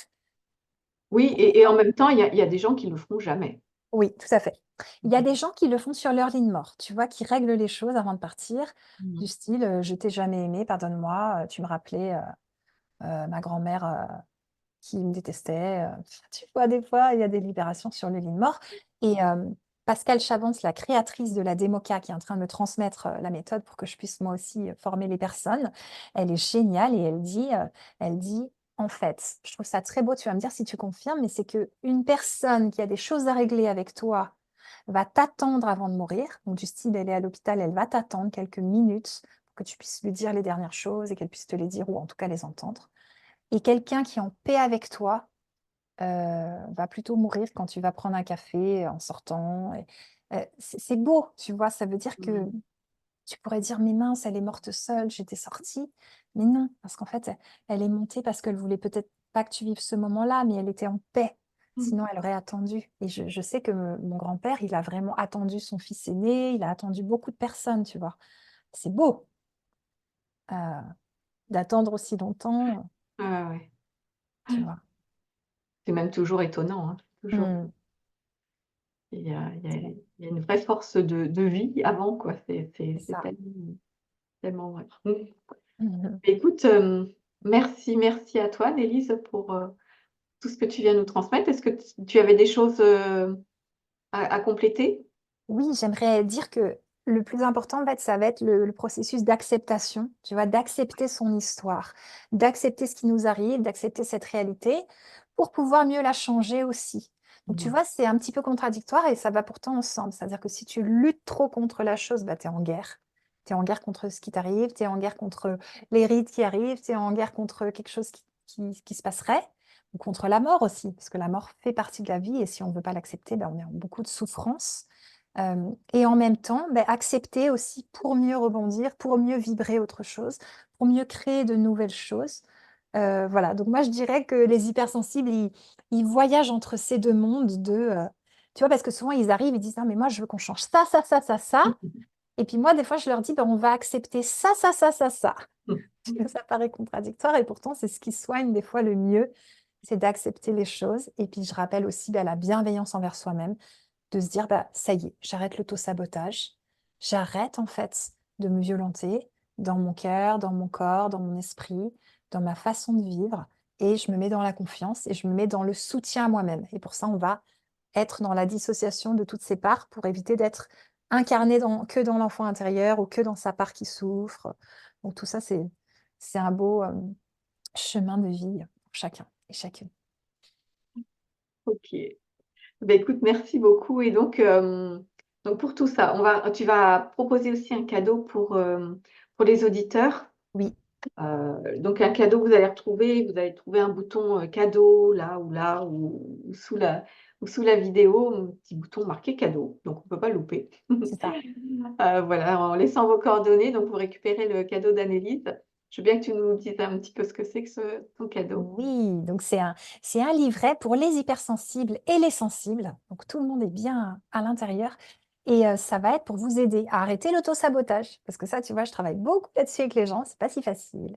Oui, et en même temps, il y a des gens qui le feront jamais. Oui, tout à fait. Il y a Mmh. des gens qui le font sur leur ligne mort, tu vois, qui règlent les choses avant de partir, Mmh. du style, je t'ai jamais aimé, pardonne-moi, tu me rappelais ma grand-mère qui me détestait. Tu vois, des fois, il y a des libérations sur le lit de mort. Et Pascal Chavance, la créatrice de la Démoca, qui est en train de me transmettre la méthode pour que je puisse moi aussi former les personnes, elle est géniale et elle dit, en fait, je trouve ça très beau, tu vas me dire si tu confirmes, mais c'est que une personne qui a des choses à régler avec toi va t'attendre avant de mourir. Donc, du style, elle est à l'hôpital, elle va t'attendre quelques minutes pour que tu puisses lui dire les dernières choses et qu'elle puisse te les dire ou en tout cas les entendre. Et quelqu'un qui est en paix avec toi va plutôt mourir quand tu vas prendre un café en sortant. Et, c'est beau, tu vois, ça veut dire que Mmh. tu pourrais dire, mais mince, elle est morte seule, j'étais sortie. Mais non, parce qu'en fait, elle est montée parce qu'elle voulait peut-être pas que tu vives ce moment-là, mais elle était en paix. Mmh. Sinon, elle aurait attendu. Et je sais que mon grand-père, il a vraiment attendu son fils aîné, il a attendu beaucoup de personnes, tu vois. C'est beau euh, d'attendre aussi longtemps, Ouais, ouais. tu vois. C'est même toujours étonnant, hein, toujours. Mm, Il c'est y a une vraie force de vie avant, quoi. c'est C'est ça. tellement vrai. Mmh. Mhm. Écoute, merci à toi, Nélise, pour, tout ce que tu viens nous transmettre. Est-ce que tu avais des choses, à compléter? Oui, j'aimerais dire que le plus important, en fait, ça va être le processus d'acceptation, tu vois, d'accepter son histoire, d'accepter ce qui nous arrive, d'accepter cette réalité pour pouvoir mieux la changer aussi. Donc, tu Mmh. vois, c'est un petit peu contradictoire et ça va pourtant ensemble. C'est-à-dire que si tu luttes trop contre la chose, bah, tu es en guerre. Tu es en guerre contre ce qui t'arrive, tu es en guerre contre les rides qui arrivent, tu es en guerre contre quelque chose qui se passerait, ou contre la mort aussi, parce que la mort fait partie de la vie et si on ne veut pas l'accepter, bah, on est en beaucoup de souffrance. Et en même temps, beh, accepter aussi pour mieux rebondir, pour mieux vibrer autre chose, pour mieux créer de nouvelles choses. Voilà, donc moi je dirais que les hypersensibles, ils voyagent entre ces 2 mondes tu vois? Parce que souvent ils arrivent, ils disent: «Non mais moi je veux qu'on change ça, ça, ça, ça, ça» Mmh. et puis moi des fois je leur dis: «Ben on va accepter ça, ça, ça, ça, ça». Mmh. Ça paraît contradictoire et pourtant c'est ce qui soigne des fois le mieux, c'est d'accepter les choses et puis je rappelle aussi, bah, la bienveillance envers soi-même de se dire, bah, ça y est, j'arrête l'auto-sabotage, j'arrête en fait de me violenter dans mon cœur, dans mon corps, dans mon esprit, dans ma façon de vivre, et je me mets dans la confiance et je me mets dans le soutien à moi-même. Et pour ça, on va être dans la dissociation de toutes ces parts pour éviter d'être incarné que dans l'enfant intérieur ou que dans sa part qui souffre. Donc tout ça, c'est un beau chemin de vie pour chacun et chacune. OK. Beh, écoute, merci beaucoup et donc pour tout ça, tu vas proposer aussi un cadeau pour les auditeurs. Oui, Donc un cadeau que vous allez trouver un bouton, cadeau là ou sous la vidéo, un petit bouton marqué cadeau, donc on ne peut pas louper. c'est ça. Voilà, en laissant vos coordonnées, donc vous récupérez le cadeau d'Annelise. Je veux bien que tu nous dises un petit peu ce que c'est que ton cadeau. Oui, donc c'est un livret pour les hypersensibles et les sensibles. Donc tout le monde est bien à l'intérieur. Et ça va être pour vous aider à arrêter l'auto-sabotage. Parce que ça, tu vois, je travaille beaucoup là-dessus avec les gens, c'est pas si facile.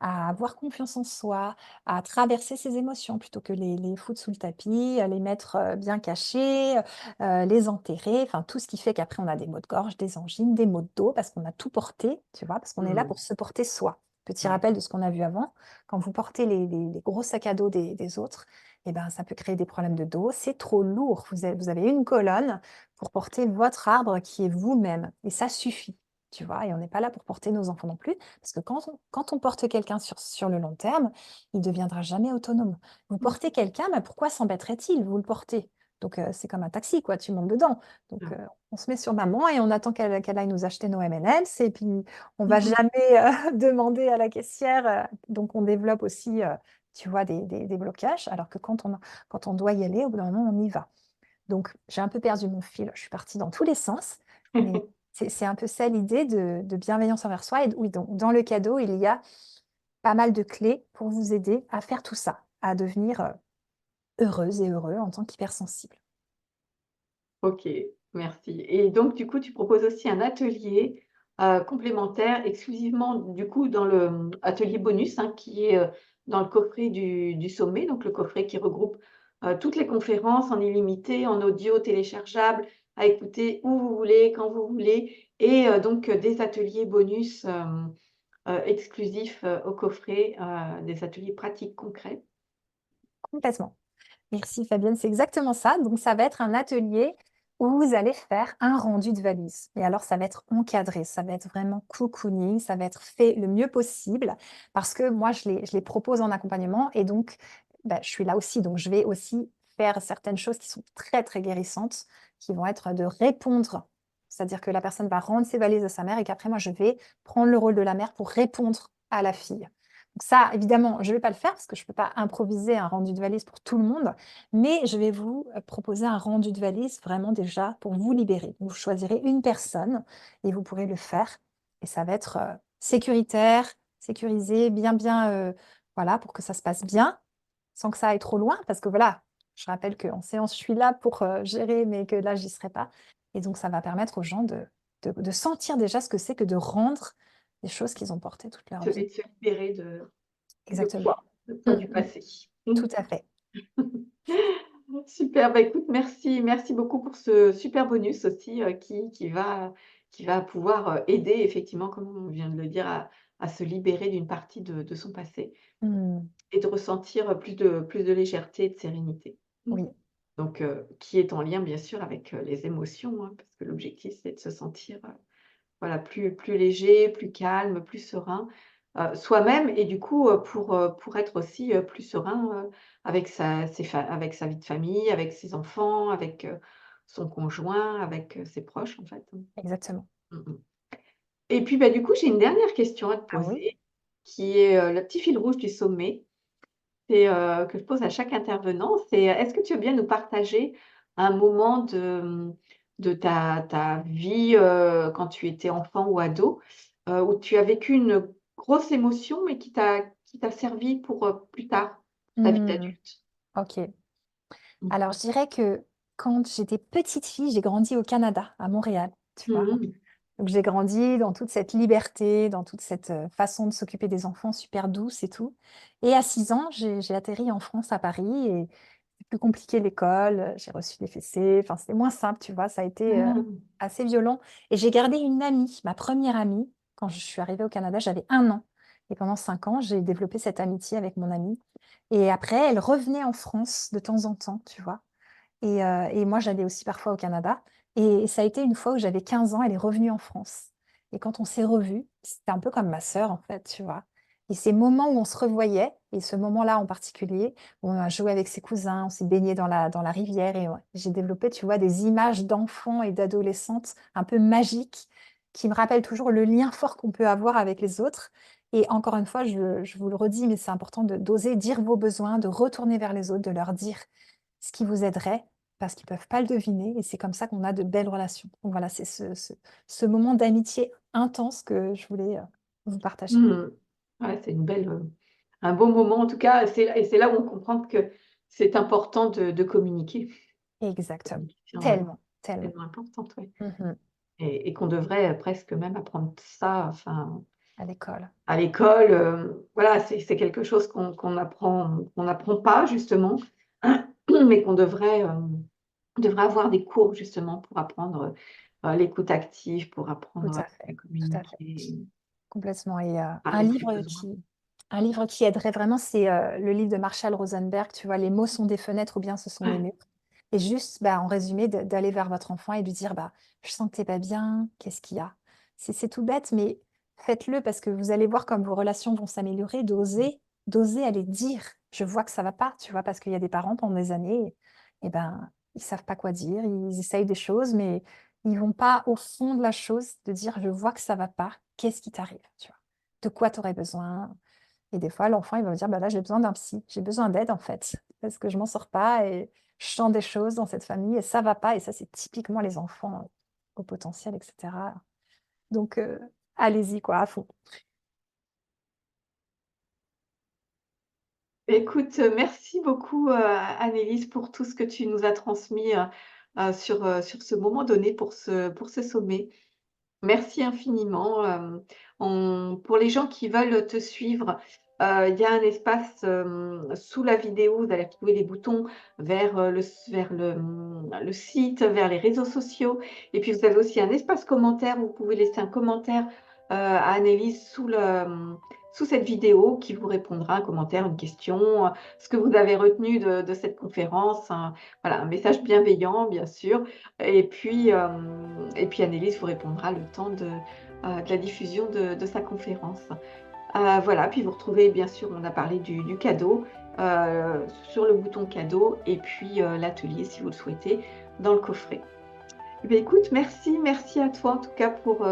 à avoir confiance en soi, à traverser ses émotions plutôt que les foutre sous le tapis, les mettre, bien cachés, les enterrer, enfin tout ce qui fait qu'après on a des maux de gorge, des angines, des maux de dos parce qu'on a tout porté, tu vois? Parce qu'on est là Mmh. pour se porter soi. Petit Ouais. rappel de ce qu'on a vu avant, quand vous portez les gros sacs à dos des autres, et ben, ça peut créer des problèmes de dos. C'est trop lourd. Vous avez une colonne pour porter votre arbre qui est vous-même et ça suffit, tu vois? Et on n'est pas là pour porter nos enfants non plus parce que quand on porte quelqu'un sur le long terme, il deviendra jamais autonome. Vous portez quelqu'un, bah, pourquoi s'embêterait-il? Vous le portez. Donc c'est comme un taxi quoi, tu montes dedans. Donc Ouais. on se met sur maman et on attend qu'elle aille nous acheter nos M&M's et puis on va Mmh. jamais, demander à la caissière, donc on développe aussi, tu vois, des blocages alors que quand on doit y aller, au bout d'un moment, on y va. Donc j'ai un peu perdu mon fil, je suis partie dans tous les sens, mais c'est un peu ça l'idée de bienveillance envers soi et oui, donc dans le cadeau, il y a pas mal de clés pour vous aider à faire tout ça, à devenir, heureuse et heureux en tant qu'hypersensible. OK, merci et donc du coup, tu proposes aussi un atelier, complémentaire exclusivement du coup dans le, atelier bonus, hein, qui est, dans le coffret du sommet, donc le coffret qui regroupe, toutes les conférences en illimité, en audio téléchargeable, à écouter où vous voulez, quand vous voulez et donc des ateliers bonus, exclusifs, au coffret, des ateliers pratiques concrets. Complètement. Merci Fabienne, c'est exactement ça. Donc ça va être un atelier où vous allez faire un rendu de valise. Et alors ça va être encadré, ça va être vraiment cocooning, ça va être fait le mieux possible parce que moi je les propose en accompagnement et donc bah, je suis là aussi. Donc je vais aussi faire certaines choses qui sont très très guérissantes, qui vont être de répondre. C'est-à-dire que la personne va rendre ses valises à sa mère et qu'après moi je vais prendre le rôle de la mère pour répondre à la fille. Donc ça, évidemment, je ne vais pas le faire parce que je ne peux pas improviser un rendu de valise pour tout le monde, mais je vais vous proposer un rendu de valise vraiment déjà pour vous libérer. Vous choisirez une personne et vous pourrez le faire. Et ça va être sécuritaire, sécurisé, bien, bien, voilà, pour que ça se passe bien, sans que ça aille trop loin, parce que voilà, je rappelle qu'en séance, je suis là pour gérer, mais que là, j'y serai pas. Et donc, ça va permettre aux gens de sentir déjà ce que c'est que de rendre des choses qu'ils ont portées toute leur vie. Et de se libérer de Exactement. poids, de Mm, poids du mm, passé. tout à fait. Super, bah, écoute, merci beaucoup pour ce super bonus aussi, qui va pouvoir, aider effectivement, comme on vient de le dire, à se libérer d'une partie de son passé Mm, et de ressentir, plus de légèreté et de sérénité. oui, Donc qui est en lien bien sûr avec, les émotions, hein, parce que l'objectif c'est de se sentir, voilà, plus léger, plus calme, plus serein, soi-même et du coup, pour être aussi, plus serein, avec avec sa vie de famille, avec ses enfants, avec, son conjoint, avec, ses proches en fait, hein. exactement. Mmh mh. Et puis, bah, du coup, j'ai une dernière question à te Ah oui? poser, qui est, le petit fil rouge du sommet. C'est, que je pose à chaque intervenant, c'est, est-ce que tu veux bien nous partager un moment de ta vie, quand tu étais enfant ou ado, où tu as vécu une grosse émotion mais qui t'a servi pour, plus tard, ta vie Mmh. d'adulte? OK. Mmh. Alors, je dirais que quand j'étais petite fille, j'ai grandi au Canada, à Montréal, tu vois? Mmh mh. Donc j'ai grandi dans toute cette liberté, dans toute cette, façon de s'occuper des enfants super douce et tout et à 6 ans, j'ai atterri en France, à Paris et c'est plus compliqué l'école, j'ai reçu des fessées, enfin, c'était moins simple, tu vois? Ça a été, Mmh. assez violent et j'ai gardé une amie, ma première amie, quand je suis arrivée au Canada, j'avais 1 an et pendant 5 ans, j'ai développé cette amitié avec mon amie et après, elle revenait en France de temps en temps, tu vois? Et moi, j'allais aussi parfois au Canada et ça a été une fois où j'avais 15 ans, elle est revenue en France et quand on s'est revus, c'était un peu comme ma sœur, en fait, tu vois? Et ces moments où on se revoyait et ce moment-là en particulier, où on a joué avec ses cousins, on s'est baigné dans la rivière et ouais, j'ai développé, tu vois, des images d'enfants et d'adolescentes un peu magiques qui me rappellent toujours le lien fort qu'on peut avoir avec les autres et encore une fois, je vous le redis, mais c'est important de d'oser dire vos besoins, de retourner vers les autres, de leur dire ce qui vous aiderait parce qu'ils peuvent pas le deviner et c'est comme ça qu'on a de belles relations. Donc voilà, c'est ce moment d'amitié intense que je voulais, vous partager. Mmh. Ouais, c'est une belle, un beau moment en tout cas, c'est là où on comprend que c'est important de communiquer. Exactement. Communication, Tellement, tellement. tellement importante, ouais. Mmh. Et qu'on devrait, presque même apprendre ça, enfin, à l'école. À l'école, voilà, c'est quelque chose qu'on n'apprend pas justement, mais qu'on devrait avoir des cours justement pour apprendre, l'écoute active, pour Tout apprendre à à fait, tout à fait. communiquer, Complètement et parler de ses besoins. un livre qui aiderait vraiment, c'est, le livre de Marshall Rosenberg, tu vois? «Les mots sont des fenêtres ou bien ce sont des Ouais, murs» et juste, bah, en résumé, d'aller vers votre enfant et lui dire: «Bah, je sens que tu es pas bien, qu'est-ce qu'il y a?» C'est tout bête, mais faites-le parce que vous allez voir comme vos relations vont s'améliorer, d'oser aller dire: «Je vois que ça va pas», tu vois? Parce qu'il y a des parents pendant des années et ben, ils savent pas quoi dire, ils essayent des choses, mais ils vont pas au fond de la chose, de dire: «Je vois que ça va pas, qu'est-ce qui t'arrive?» tu vois? De quoi tu aurais besoin? Et des fois, l'enfant, il va me dire: «Bah, là, j'ai besoin d'un psy, j'ai besoin d'aide, en fait, parce que je m'en sors pas et je sens des choses dans cette famille et ça va pas» et ça, c'est typiquement les enfants, au potentiel et cetera. Donc allez-y, quoi, à fond. écoute, merci beaucoup, Annelise pour tout ce que tu nous as transmis, sur ce moment donné pour ce sommet. Merci infiniment. Pour les gens qui veulent te suivre, il y a un espace sous la vidéo. Vous allez retrouver les boutons vers, le site, vers les réseaux sociaux. Et puis, vous avez aussi un espace commentaire où vous pouvez laisser un commentaire à Annelise sous cette vidéo qui vous répondra, un commentaire, une question, ce que vous avez retenu de cette conférence. Voilà, un message bienveillant, bien sûr. Et puis Annelise vous répondra le temps de la diffusion de sa conférence. Voilà, puis vous retrouvez bien sûr, on a parlé du cadeau, sur le bouton cadeau et puis, l'atelier si vous le souhaitez dans le coffret. Eh bien écoute, merci à toi en tout cas pour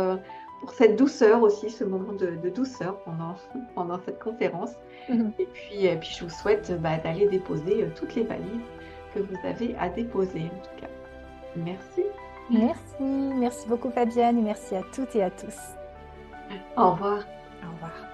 cette douceur aussi, ce moment de douceur pendant pendant cette conférence et puis je vous souhaite, bah, d'aller déposer, toutes les valises que vous avez à déposer en tout cas. Merci. Merci, merci beaucoup Fabienne et merci à toutes et à tous. Au revoir. Au revoir.